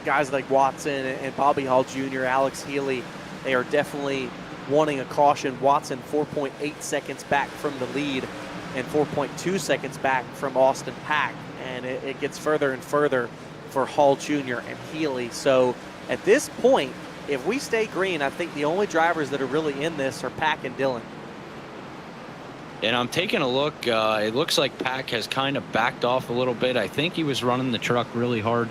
A: guys like Watson and Bobby Hall Jr., Alex Healy, they are definitely wanting a caution. Watson 4.8 seconds back from the lead and 4.2 seconds back from Austin Pack. And it gets further and further for Hall Jr. and Healy. So at this point, if we stay green, I think the only drivers that are really in this are Pack and Dillon.
B: And I'm taking a look. It looks like Pack has kind of backed off a little bit. I think he was running the truck really hard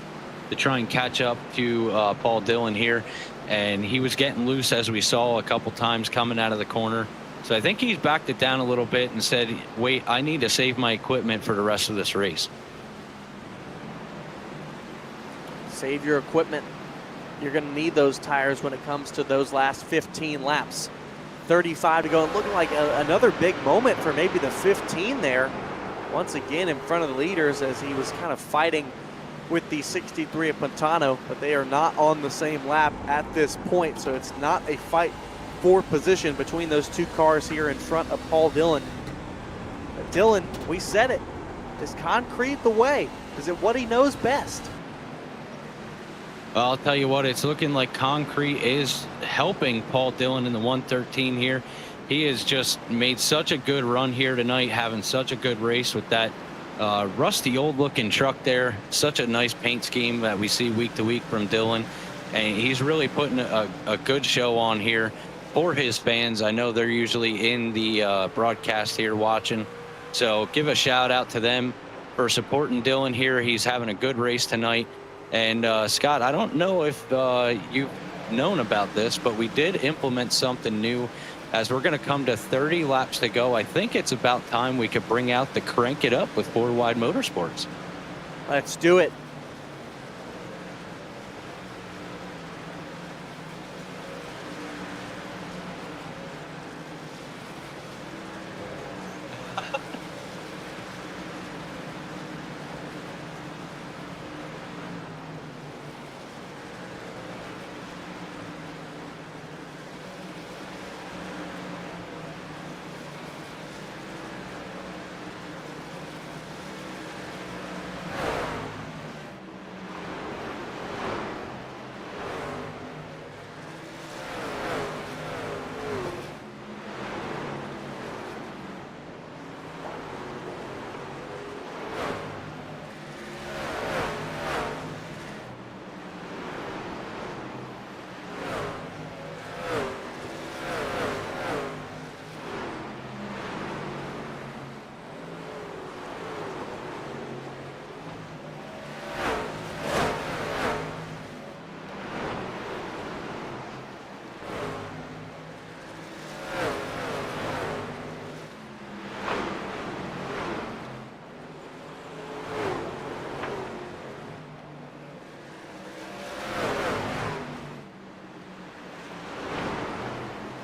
B: to try and catch up to Paul Dillon here. And he was getting loose, as we saw a couple times coming out of the corner. So I think he's backed it down a little bit and said, wait, I need to save my equipment for the rest of this race.
A: Save your equipment. You're going to need those tires when it comes to those last 15 laps. 35 to go, and looking like another big moment for maybe the 15 there. Once again in front of the leaders, as he was kind of fighting with the 63 of Pantano, but they are not on the same lap at this point, so it's not a fight for position between those 2 cars here in front of Paul Dillon. But Dillon, we said it, is concrete the way. Is it what he knows best?
B: Well, I'll tell you what, it's looking like concrete is helping Paul Dillon in the 113 here. He has just made such a good run here tonight, having such a good race with that rusty old looking truck there. Such a nice paint scheme that we see week to week from Dillon. And he's really putting a good show on here for his fans. I know they're usually in the broadcast here watching. So give a shout out to them for supporting Dillon here. He's having a good race tonight. And Scott, I don't know if you've known about this, but we did implement something new. As we're going to come to 30 laps to go, I think it's about time we could bring out the Crank It Up with FourWide Motorsports.
A: Let's do it.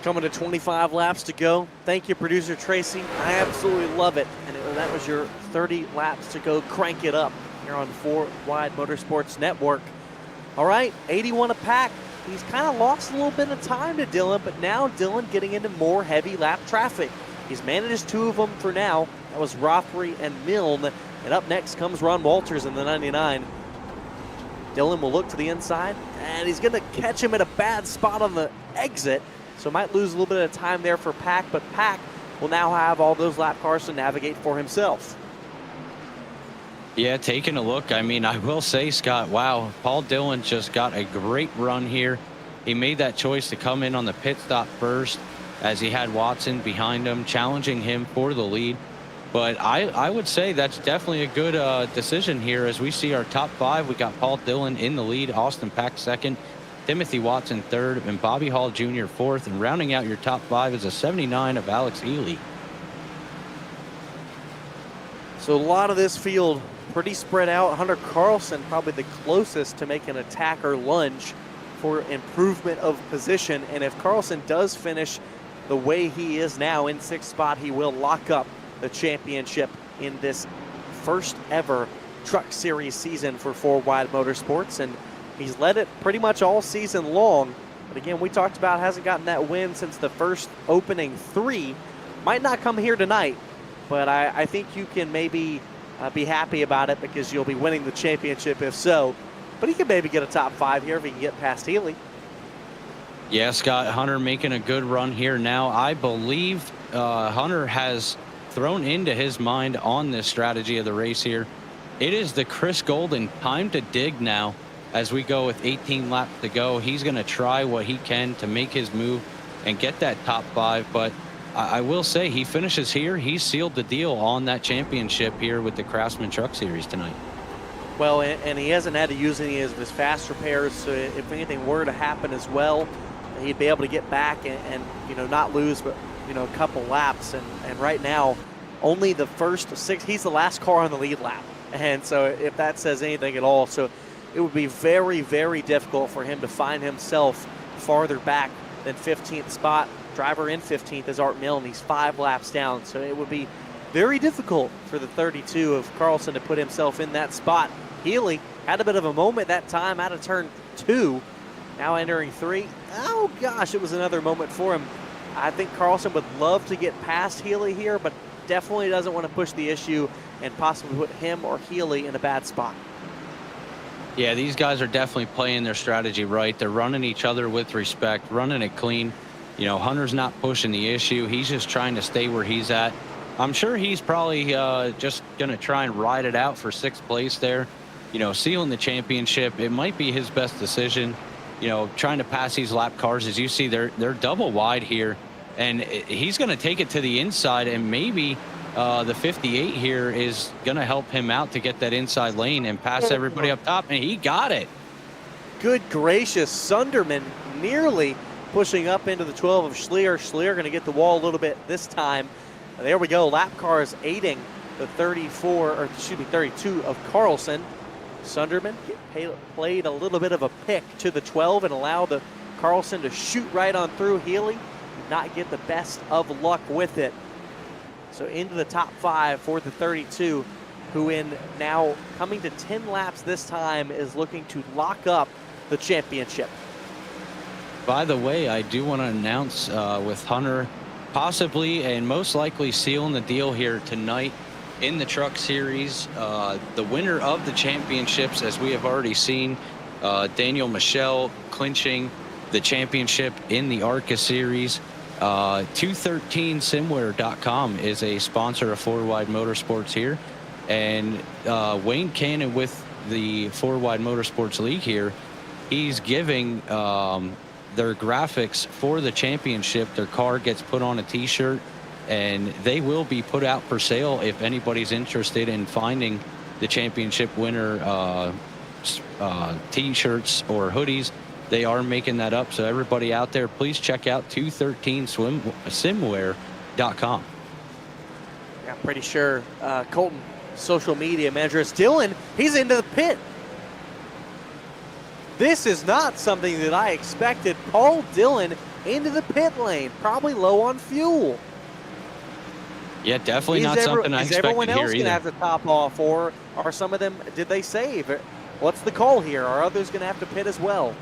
A: Coming to 25 laps to go. Thank you, producer Tracy. I absolutely love it. And that was your 30 laps to go. Crank it up here on 4Wide Motorsports Network. All right, 81 a pack. He's kind of lost a little bit of time to Dylan, but now Dylan getting into more heavy lap traffic. He's managed 2 of them for now. That was Rothery and Milne. And up next comes Ron Walters in the 99. Dylan will look to the inside, and he's going to catch him at a bad spot on the exit. So might lose a little bit of time there for Pack, but Pack will now have all those lap cars to navigate for himself.
B: Yeah, taking a look, I mean, I will say, Scott, wow, Paul Dillon just got a great run here. He made that choice to come in on the pit stop first as he had Watson behind him, challenging him for the lead. But I would say that's definitely a good decision here as we see our top 5. We got Paul Dillon in the lead, Austin Pack second, Timothy Watson third, and Bobby Hall Jr. fourth. And rounding out your top 5 is a 79 of Alex Healy.
A: So a lot of this field pretty spread out. Hunter Carlson probably the closest to make an attack or lunge for improvement of position. And if Carlson does finish the way he is now in 6th spot, he will lock up the championship in this first ever Truck Series season for 4Wide Motorsports. And he's led it pretty much all season long. But again, we talked about hasn't gotten that win since the first opening 3. Might not come here tonight, but I think you can maybe be happy about it because you'll be winning the championship if so. But he can maybe get a top 5 here if he can get past Healy.
B: Yeah, Scott, Hunter making a good run here now. I believe Hunter has thrown into his mind on this strategy of the race here. It is the Chris Golden time to dig now as we go with 18 laps to go. He's going to try what he can to make his move and get that top 5. But I will say he finishes here. He sealed the deal on that championship here with the Craftsman Truck Series tonight.
A: Well, and he hasn't had to use any of his fast repairs, so if anything were to happen as well, he'd be able to get back and you know, not lose, but a couple laps. And right now, only the first 6, he's the last car on the lead lap. And so if that says anything at all, so it would be very, very difficult for him to find himself farther back than 15th spot. Driver in 15th is Art Milne. He's 5 laps down. So it would be very difficult for the 32 of Carlson to put himself in that spot. Healy had a bit of a moment that time out of turn 2. Now entering 3. Oh, gosh, it was another moment for him. I think Carlson would love to get past Healy here, but definitely doesn't want to push the issue and possibly put him or Healy in a bad spot.
B: Yeah, these guys are definitely playing their strategy right. They're running each other with respect, running it clean. You know, Hunter's not pushing the issue. He's just trying to stay where he's at. I'm sure he's probably just going to try and ride it out for 6th place there. You know, sealing the championship, it might be his best decision. You know, trying to pass these lap cars. As you see, they're double wide here. And he's going to take it to the inside, and maybe the 58 here is going to help him out to get that inside lane and pass everybody up top, and he got it.
A: Good gracious, Sunderman nearly pushing up into the 12 of Schleer. Schleer going to get the wall a little bit this time. There we go, lap cars aiding the 32 of Carlson. Sunderman played a little bit of a pick to the 12 and allowed the Carlson to shoot right on through. Healy did not get the best of luck with it. So into the top 5 for the 32, who in now coming to 10 laps this time is looking to lock up the championship.
B: By the way, I do want to announce with Hunter possibly and most likely sealing the deal here tonight in the Truck Series. The winner of the championships, as we have already seen, Daniel Michel clinching the championship in the ARCA Series. 213simware.com is a sponsor of 4Wide Motorsports here. And Wayne Cannon with the 4Wide Motorsports League here, he's giving their graphics for the championship. Their car gets put on a t-shirt, and they will be put out for sale if anybody's interested in finding the championship winner t-shirts or hoodies. They are making that up, so everybody out there, please check out 213simware.com.
A: I'm pretty sure Colton, social media manager, is Dylan. He's into the pit. This is not something that I expected. Paul Dillon into the pit lane, probably low on fuel.
B: Yeah, definitely not something I
A: Is
B: expected
A: everyone
B: here
A: else going to
B: either.
A: have to top off, or are some of them, did they save? What's the call here? Are others going to have to pit as well?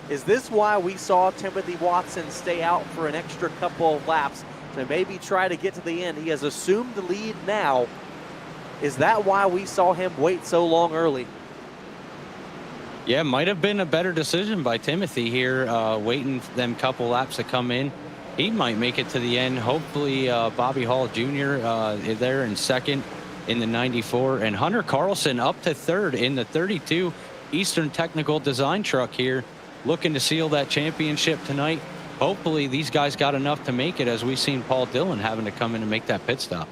A: Is this why we saw Timothy Watson stay out for an extra couple of laps to maybe try to get to the end? He has assumed the lead now. Is that why we saw him wait so long early?
B: Yeah, might have been a better decision by Timothy here, waiting for them couple laps to come in. He might make it to the end. Hopefully, Bobby Hall Jr. Is there in second in the 94, and Hunter Carlson up to third in the 32 Eastern Technical Design truck here, looking to seal that championship tonight. Hopefully, these guys got enough to make it, as we've seen Paul Dillon having to come in and make that pit stop.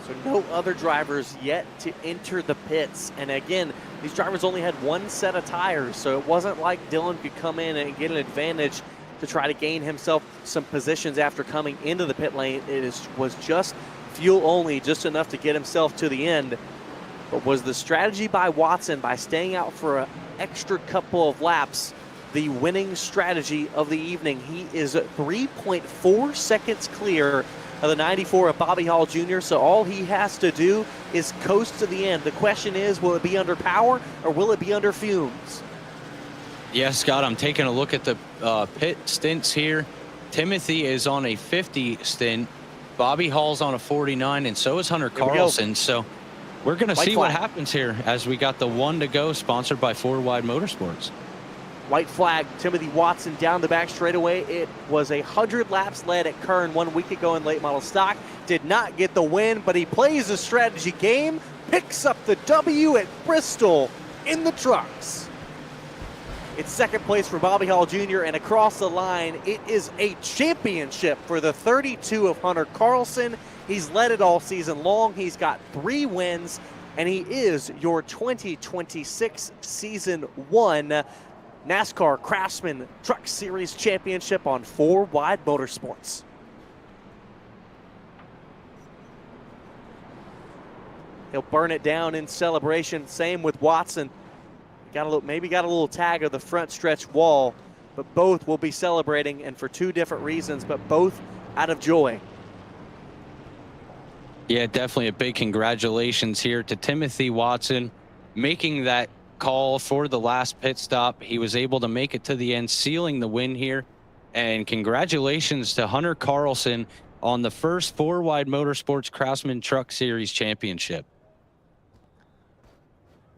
A: So no other drivers yet to enter the pits. And again, these drivers only had one set of tires, so it wasn't like Dillon could come in and get an advantage to try to gain himself some positions after coming into the pit lane. Was just fuel only, just enough to get himself to the end. But was the strategy by Watson, by staying out for an extra couple of laps, the winning strategy of the evening? He is 3.4 seconds clear of the 94 of Bobby Hall Jr., so all he has to do is coast to the end. The question is, will it be under power or will it be under fumes?
B: Yeah, Scott, I'm taking a look at the pit stints here. Timothy is on a 50 stint. Bobby Hall's on a 49, and so is Hunter Carlson. So we're going to see what happens here as we got the one to go, sponsored by FourWide Motorsports.
A: White flag, Timothy Watson down the back straightaway. It was 100 laps led at Kern 1 week ago in late model stock. Did not get the win, but he plays a strategy game, picks up the W at Bristol in the trucks. It's second place for Bobby Hall Jr., and across the line, it is a championship for the 32 of Hunter Carlson. He's led it all season long. He's got 3 wins, and he is your 2026 Season 1 NASCAR Craftsman Truck Series Championship on FourWide Motorsports. He'll burn it down in celebration. Same with Watson. Maybe got a little tag of the front stretch wall, but both will be celebrating, and for 2 different reasons, but both out of joy.
B: Yeah, definitely a big congratulations here to Timothy Watson, making that call for the last pit stop. He was able to make it to the end, sealing the win here. And congratulations to Hunter Carlson on the first FourWide Motorsports Craftsman Truck Series Championship.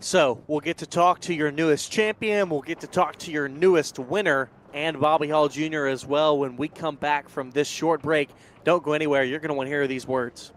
A: So we'll get to talk to your newest champion. We'll get to talk to your newest winner, and Bobby Hall Jr. as well, when we come back from this short break. Don't go anywhere. You're going to want to hear these words.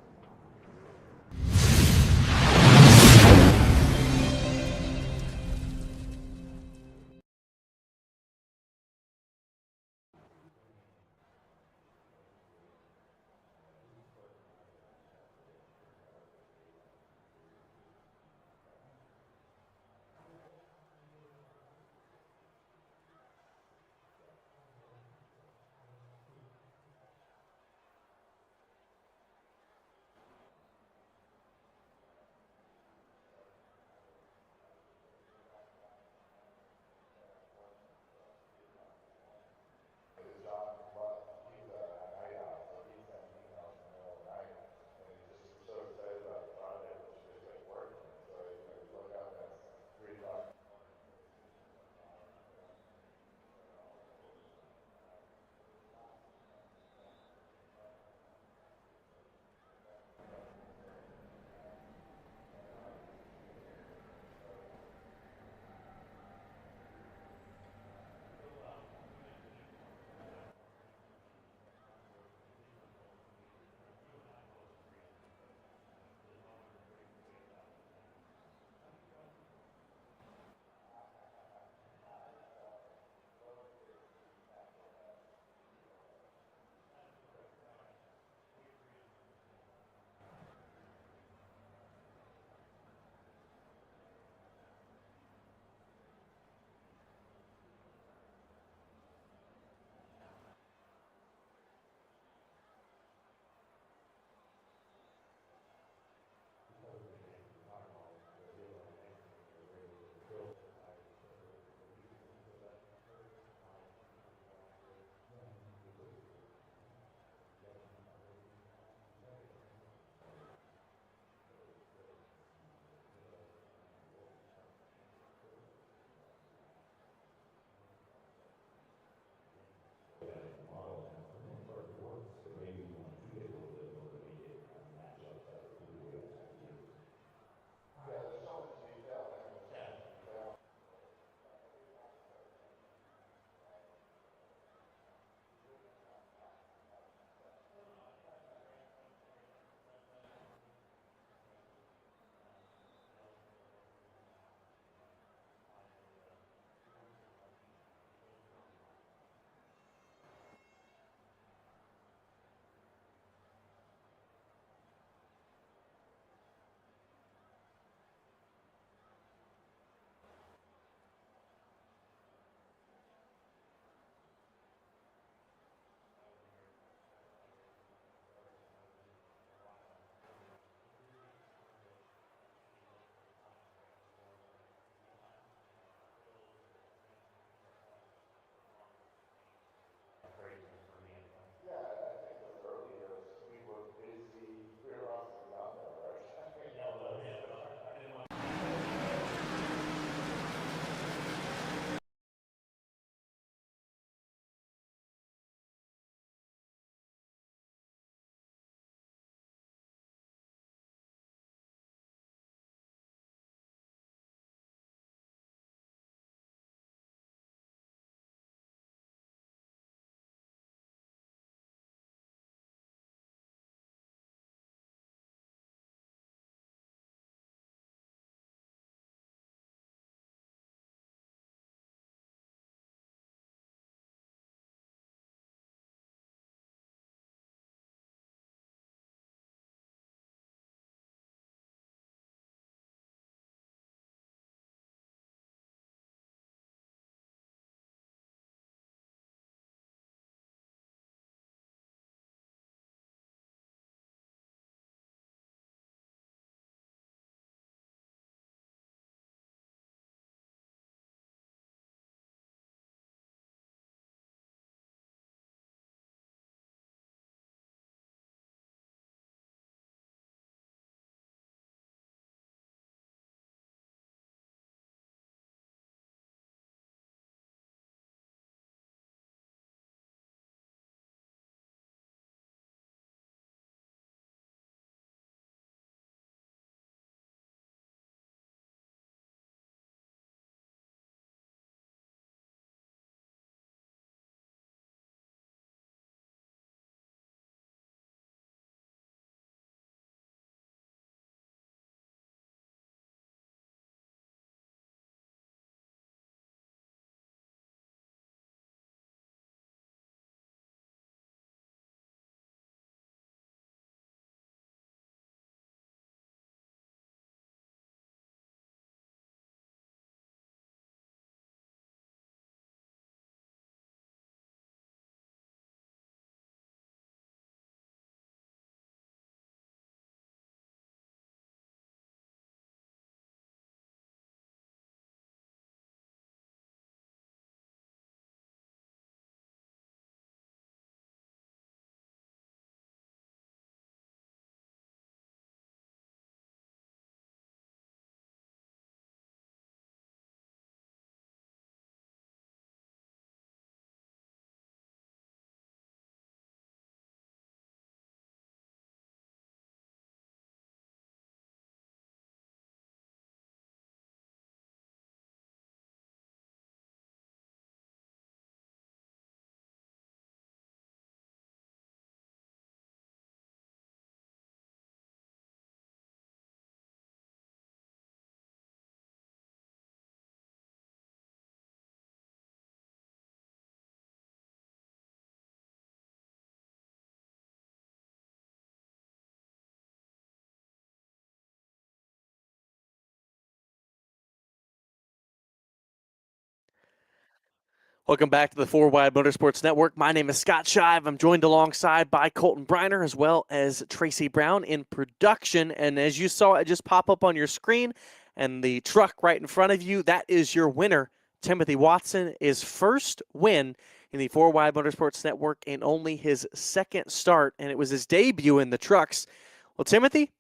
A: Welcome back to the FourWide Motorsports Network. My name is Scott Shive. I'm joined alongside by Colton Briner as well as Tracy Brown in production. And as you saw it just pop up on your screen and the truck right in front of you, that is your winner. Timothy Watson, his first win in the FourWide Motorsports Network in only his second start, and it was his debut in the trucks. Well, Timothy,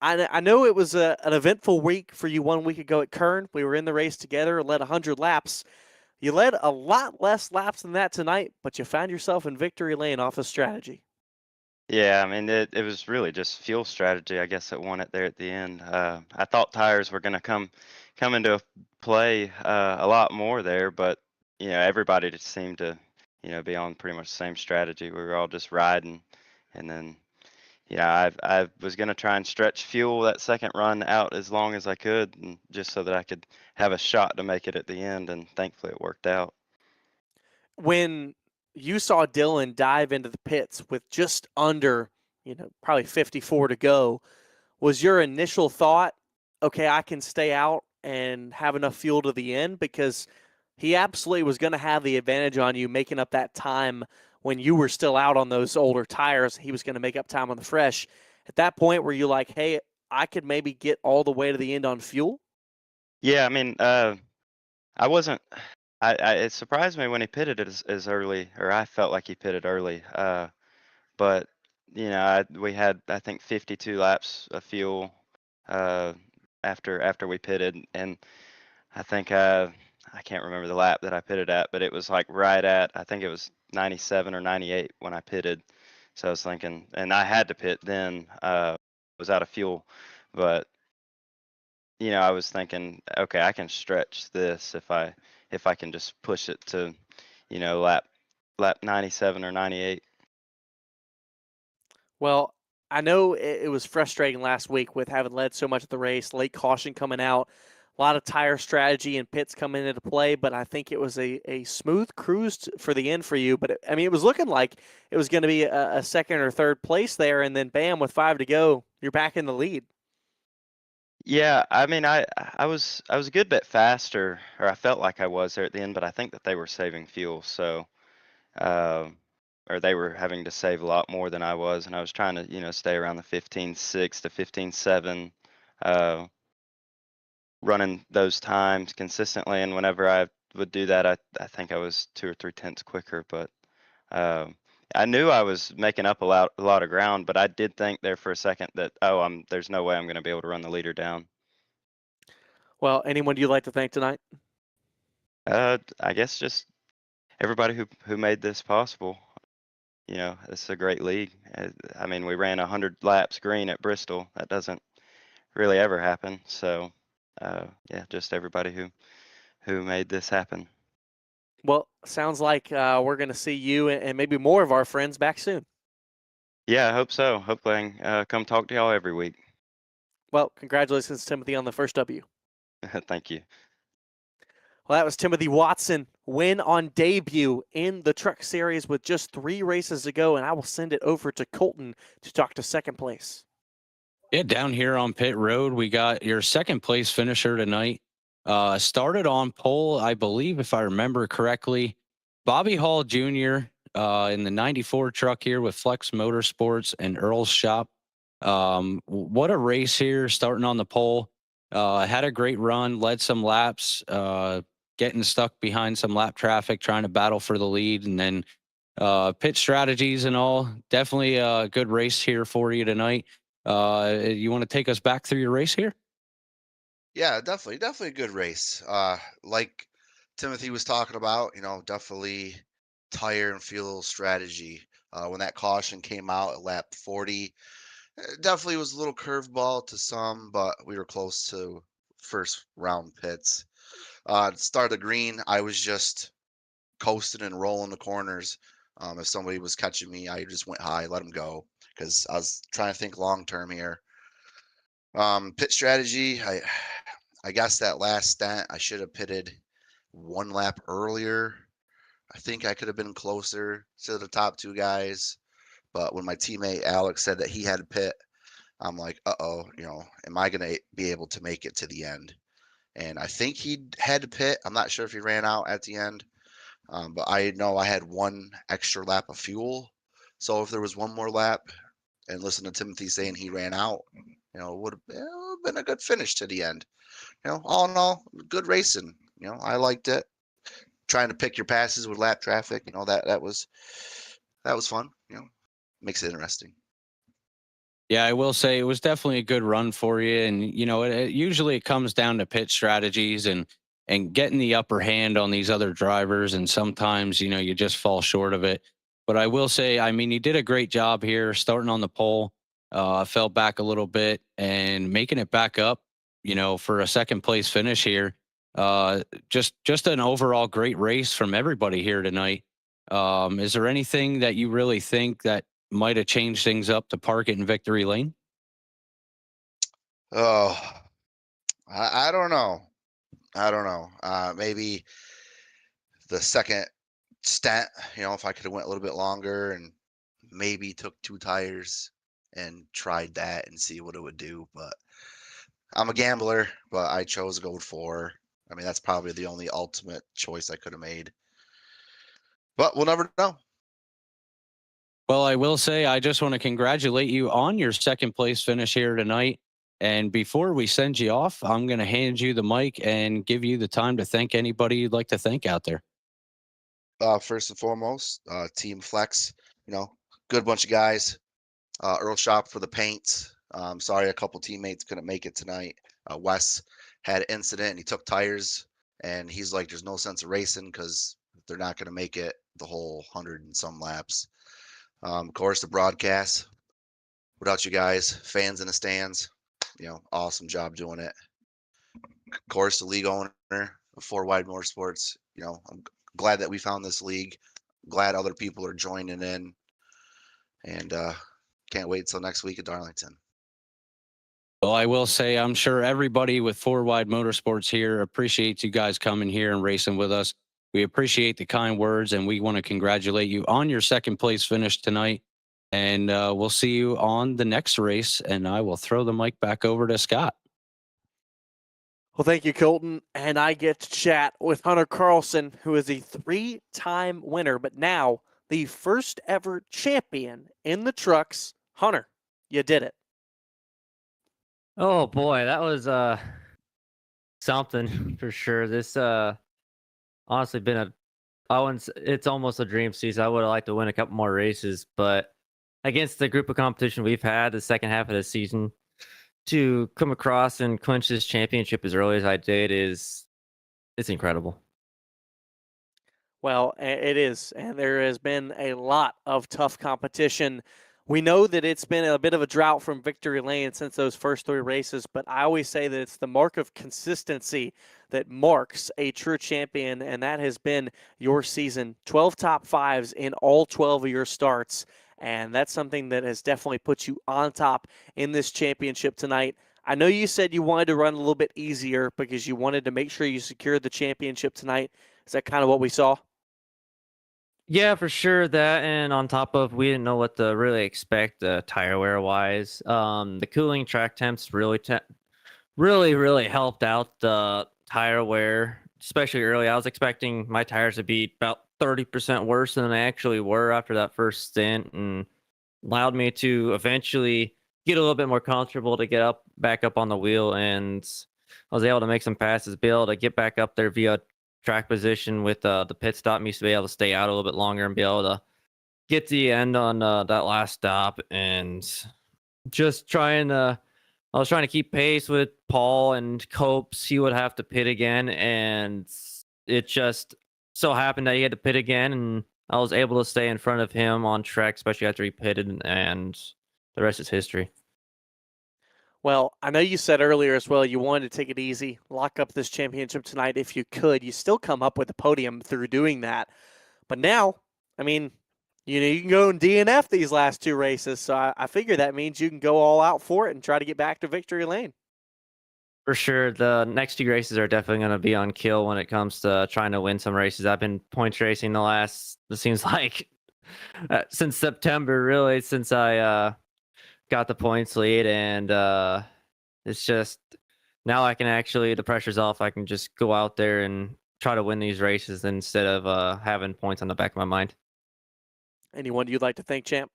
A: I know it was an eventful week for you 1 week ago at Kern. We were in the race together, led 100 laps. You led a lot less laps than that tonight, but you found yourself in victory lane off of strategy.
C: Yeah, I mean, it was really just fuel strategy, I guess, that won it there at the end. I thought tires were going to come into play a lot more there, but everybody just seemed to be on pretty much the same strategy. We were all just riding, and then I was going to try and stretch fuel that second run out as long as I could, and just so that I could have a shot to make it at the end, and thankfully it worked out.
A: When you saw Dylan dive into the pits with just under, probably 54 to go, was your initial thought, okay, I can stay out and have enough fuel to the end? Because he absolutely was going to have the advantage on you making up that time when you were still out on those older tires. He was going to make up time on the fresh. At that point, were you like, hey, I could maybe get all the way to the end on fuel?
C: Yeah, I mean, I wasn't. It surprised me when he pitted it as early, or I felt like he pitted early. But we had, I think, 52 laps of fuel uh, after we pitted, and I think I can't remember the lap that I pitted at, but it was like right at, I think it was 97 or 98 when I pitted. So I was thinking, and I had to pit then. Was out of fuel, but I was thinking, okay, I can stretch this if I can just push it to, lap 97 or 98.
A: Well, I know it was frustrating last week with having led so much of the race, late caution coming out, a lot of tire strategy and pits coming into play, but I think it was a smooth cruise for the end for you. But it was looking like it was going to be a second or third place there, and then bam, with 5 to go, you're back in the lead.
C: Yeah, I mean, I was a good bit faster, or I felt like I was there at the end, but I think that they were saving fuel, so uh, or they were having to save a lot more than I was, and I was trying to stay around the 15.6 to 15.7, uh, running those times consistently, and whenever I would do that, I think I was 2 or 3 tenths quicker, but um, I knew I was making up a lot of ground, but I did think there for a second that, there's no way I'm going to be able to run the leader down.
A: Well, anyone you'd like to thank tonight?
C: I guess just everybody who made this possible. It's a great league. I mean, we ran 100 laps green at Bristol. That doesn't really ever happen. So, yeah, just everybody who made this happen.
A: Well, sounds like we're going to see you and maybe more of our friends back soon.
C: Yeah, I hope so. Hopefully, I can come talk to y'all every week.
A: Well, congratulations, Timothy, on the first W.
C: Thank you.
A: Well, that was Timothy Watson, win on debut in the Truck Series with just 3 races to go, and I will send it over to Colton to talk to second place.
B: Yeah, down here on pit road, we got your second place finisher tonight. Started on pole, I believe, if I remember correctly, Bobby Hall Jr. In the 94 truck here with Flex Motorsports and Earl's Shop. What a race here, starting on the pole. Had a great run, led some laps, getting stuck behind some lap traffic, trying to battle for the lead, and then pit strategies and all. Definitely a good race here for you tonight. You want to take us back through your race here?
D: Yeah, definitely a good race. Like Timothy was talking about, definitely tire and fuel strategy. When that caution came out at lap 40, it definitely was a little curveball to some, but we were close to first round pits. Start of the green, I was just coasting and rolling the corners. If somebody was catching me, I just went high, let them go, because I was trying to think long term here. Pit strategy, I guess that last stent I should have pitted 1 lap earlier. I think I could have been closer to the top 2 guys. But when my teammate Alex said that he had to pit, I'm like, uh-oh, am I going to be able to make it to the end? And I think he had to pit. I'm not sure if he ran out at the end, But I know I had one extra lap of fuel. So if there was one more lap and listen to Timothy saying he ran out, it would have been a good finish to the end. All in all, good racing. I liked it. Trying to pick your passes with lap traffic, that was fun. Makes it interesting.
B: Yeah, I will say it was definitely a good run for you, and it usually comes down to pit strategies and getting the upper hand on these other drivers, and sometimes you just fall short of it. But I will say, I mean, you did a great job here, starting on the pole. Fell back a little bit and making it back up. For a second place finish here. Just an overall great race from everybody here tonight. Is there anything that you really think that might have changed things up to park it in victory lane?
D: Oh, I don't know. I don't know. Maybe the second stent, if I could have went a little bit longer and maybe took 2 tires and tried that and see what it would do. But I'm a gambler, but I chose to go with 4. I mean, that's probably the only ultimate choice I could have made. But we'll never know.
B: Well, I will say I just want to congratulate you on your second place finish here tonight. And before we send you off, I'm going to hand you the mic and give you the time to thank anybody you'd like to thank out there.
D: First and foremost, Team Flex, good bunch of guys. Earl Shop for the paints. Sorry, a couple teammates couldn't make it tonight. Wes had an incident and he took tires, and he's like, "There's no sense of racing because they're not going to make it the whole 100 and some laps." Of course, the broadcast. Without you guys, fans in the stands, awesome job doing it. Of course, the league owner of FourWide Motorsports. I'm glad that we found this league. Glad other people are joining in, and can't wait till next week at Darlington.
B: Well, I will say I'm sure everybody with FourWide Motorsports here appreciates you guys coming here and racing with us. We appreciate the kind words, and we want to congratulate you on your second place finish tonight. And we'll see you on the next race. And I will throw the mic back over to Scott.
A: Well, thank you, Colton. And I get to chat with Hunter Carlson, who is a 3-time winner, but now the first ever champion in the trucks. Hunter, you did it.
E: Oh boy, that was something for sure. This honestly been it's almost a dream season. I would have liked to win a couple more races, but against the group of competition we've had the second half of the season, to come across and clinch this championship as early as I did it's incredible.
A: Well, it is, and there has been a lot of tough competition. We know that it's been a bit of a drought from victory lane since those first 3 races, but I always say that it's the mark of consistency that marks a true champion, and that has been your season. 12 top 5s in all 12 of your starts, and that's something that has definitely put you on top in this championship tonight. I know you said you wanted to run a little bit easier because you wanted to make sure you secured the championship tonight. Is that kind of what we saw?
E: Yeah, for sure that, and on top of we didn't know what to really expect tire wear wise. The cooling track temps really helped out the tire wear, especially early. I was expecting my tires to be about 30% worse than they actually were after that first stint, and allowed me to eventually get a little bit more comfortable to get back up on the wheel, and I was able to make some passes, be able to get back up there via track position with the pit stop. Me to be able to stay out a little bit longer and be able to get the end on that last stop, and just I was trying to keep pace with Paul and Copes. He would have to pit again, and it just so happened that he had to pit again, and I was able to stay in front of him on track, especially after he pitted, and the rest is history.
A: Well, I know you said earlier as well you wanted to take it easy, lock up this championship tonight if you could. You still come up with a podium through doing that. But now, I mean, you can go and DNF these last 2 races, so I figure that means you can go all out for it and try to get back to victory lane.
E: For sure, the next 2 races are definitely going to be on kill when it comes to trying to win some races. I've been points racing it seems like, since September, really, since I got the points lead, and it's just now I can actually, the pressure's off. I can just go out there and try to win these races instead of having points on the back of my mind.
A: Anyone you'd like to thank, champ?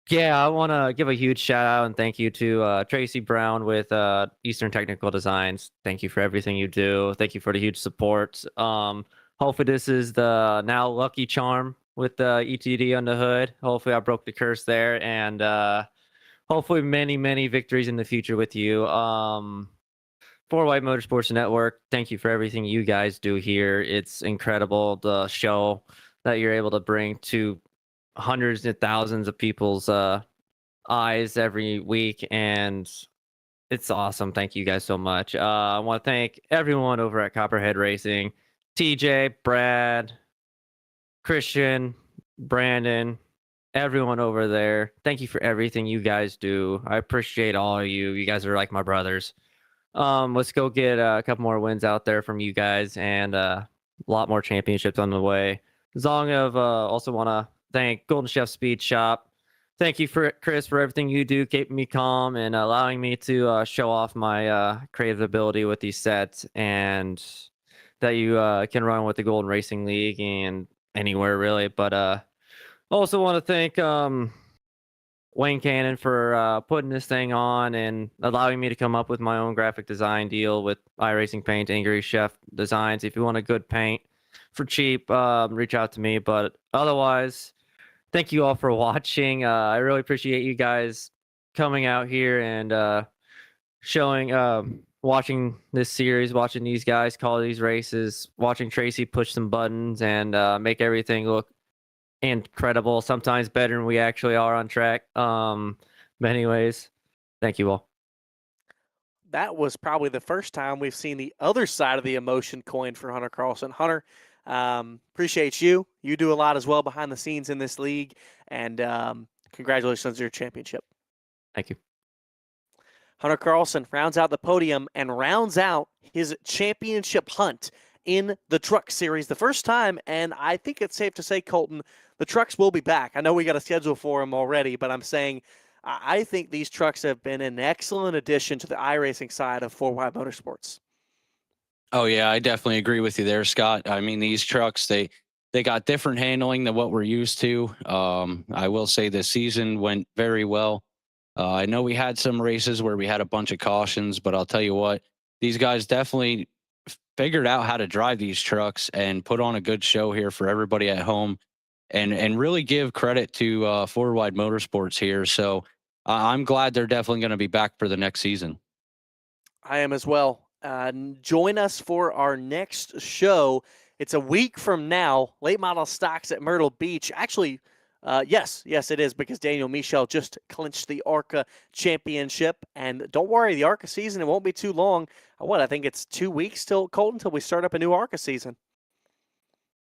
E: Yeah, I want to give a huge shout out and thank you to Tracy Brown with Eastern Technical Designs. Thank you for everything you do. Thank you for the huge support. Hopefully this is the now lucky charm with the ETD on the hood. Hopefully I broke the curse there, and hopefully many, many victories in the future with you. FourWide Motorsports Network, thank you for everything you guys do here. It's incredible, the show that you're able to bring to hundreds and thousands of people's eyes every week, and it's awesome. Thank you guys so much. I want to thank everyone over at Copperhead Racing, TJ, Brad, Christian, Brandon, everyone over there. Thank you for everything you guys do. I appreciate all of you. You guys are like my brothers. Let's go get a couple more wins out there from you guys, and a lot more championships on the way. Zongov also want to thank Golden Chef Speed Shop. Thank you, Chris, for everything you do, keeping me calm and allowing me to show off my creative ability with these sets, and that you can run with the Golden Racing League and anywhere really. But also want to thank Wayne Cannon for putting this thing on and allowing me to come up with my own graphic design deal with iRacing Paint, Angry Chef Designs. If you want a good paint for cheap, reach out to me. But otherwise, thank you all for watching. I really appreciate you guys coming out here and watching this series, watching these guys call these races, watching Tracy push some buttons and make everything look incredible, sometimes better than we actually are on track. But anyways, thank you all.
A: That was probably the first time we've seen the other side of the emotion coin for Hunter Carlson. Hunter, appreciate you. You do a lot as well behind the scenes in this league, and congratulations on your championship.
E: Thank you.
A: Hunter Carlson rounds out the podium and rounds out his championship hunt in the Truck Series the first time, and I think it's safe to say, Colton, the trucks will be back. I know we got a schedule for them already, but I'm saying I think these trucks have been an excellent addition to the iRacing side of FourWide Motorsports.
B: Oh yeah, I definitely agree with you there, Scott. I mean, these trucks, they got different handling than what we're used to. I will say this season went very well. I know we had some races where we had a bunch of cautions, but I'll tell you what, these guys definitely figured out how to drive these trucks and put on a good show here for everybody at home, and really give credit to FourWide Motorsports here. So I'm glad they're definitely going to be back for the next season.
A: I am as well. Join us for our next show. It's a week from now. Late model stocks at Myrtle Beach. Actually, yes, it is, because Daniel Michel just clinched the ARCA championship. And don't worry, the ARCA season, it won't be too long. I think it's 2 weeks till, Colton, till we start up a new ARCA season.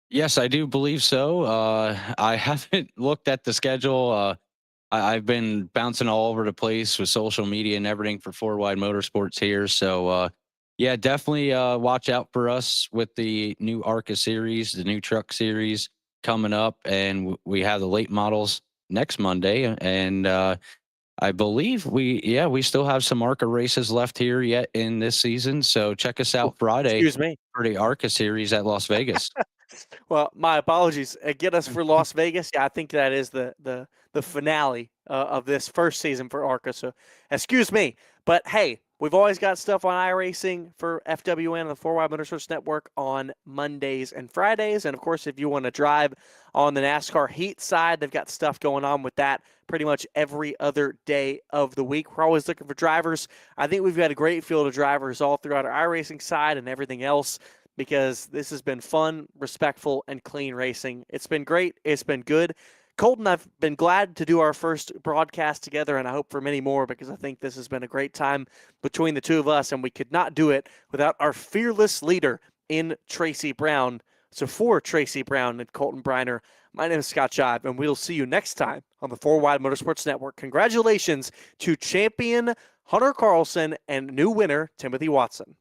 B: Yes, I do believe so. I haven't looked at the schedule. I've been bouncing all over the place with social media and everything for FourWide Motorsports here. So, yeah, definitely watch out for us with the new ARCA series, the new truck series coming up. And we have the late models next Monday. And I believe we still have some ARCA races left here yet in this season. So check us out Friday for the ARCA series at Las Vegas.
A: Well, my apologies. Get us for Las Vegas. Yeah, I think that is the finale of this first season for ARCA. So excuse me. But hey, we've always got stuff on iRacing for FWM and the FourWide Motorsports Network on Mondays and Fridays. And of course, if you want to drive on the NASCAR Heat side, they've got stuff going on with that pretty much every other day of the week. We're always looking for drivers. I think we've got a great field of drivers all throughout our iRacing side and everything else, because this has been fun, respectful, and clean racing. It's been great. It's been good. Colton, I've been glad to do our first broadcast together, and I hope for many more, because I think this has been a great time between the two of us, and we could not do it without our fearless leader in Tracy Brown. So for Tracy Brown and Colton Briner, my name is Scott Jive, and we'll see you next time on the FourWide Motorsports Network. Congratulations to champion Hunter Carlson and new winner Timothy Watson.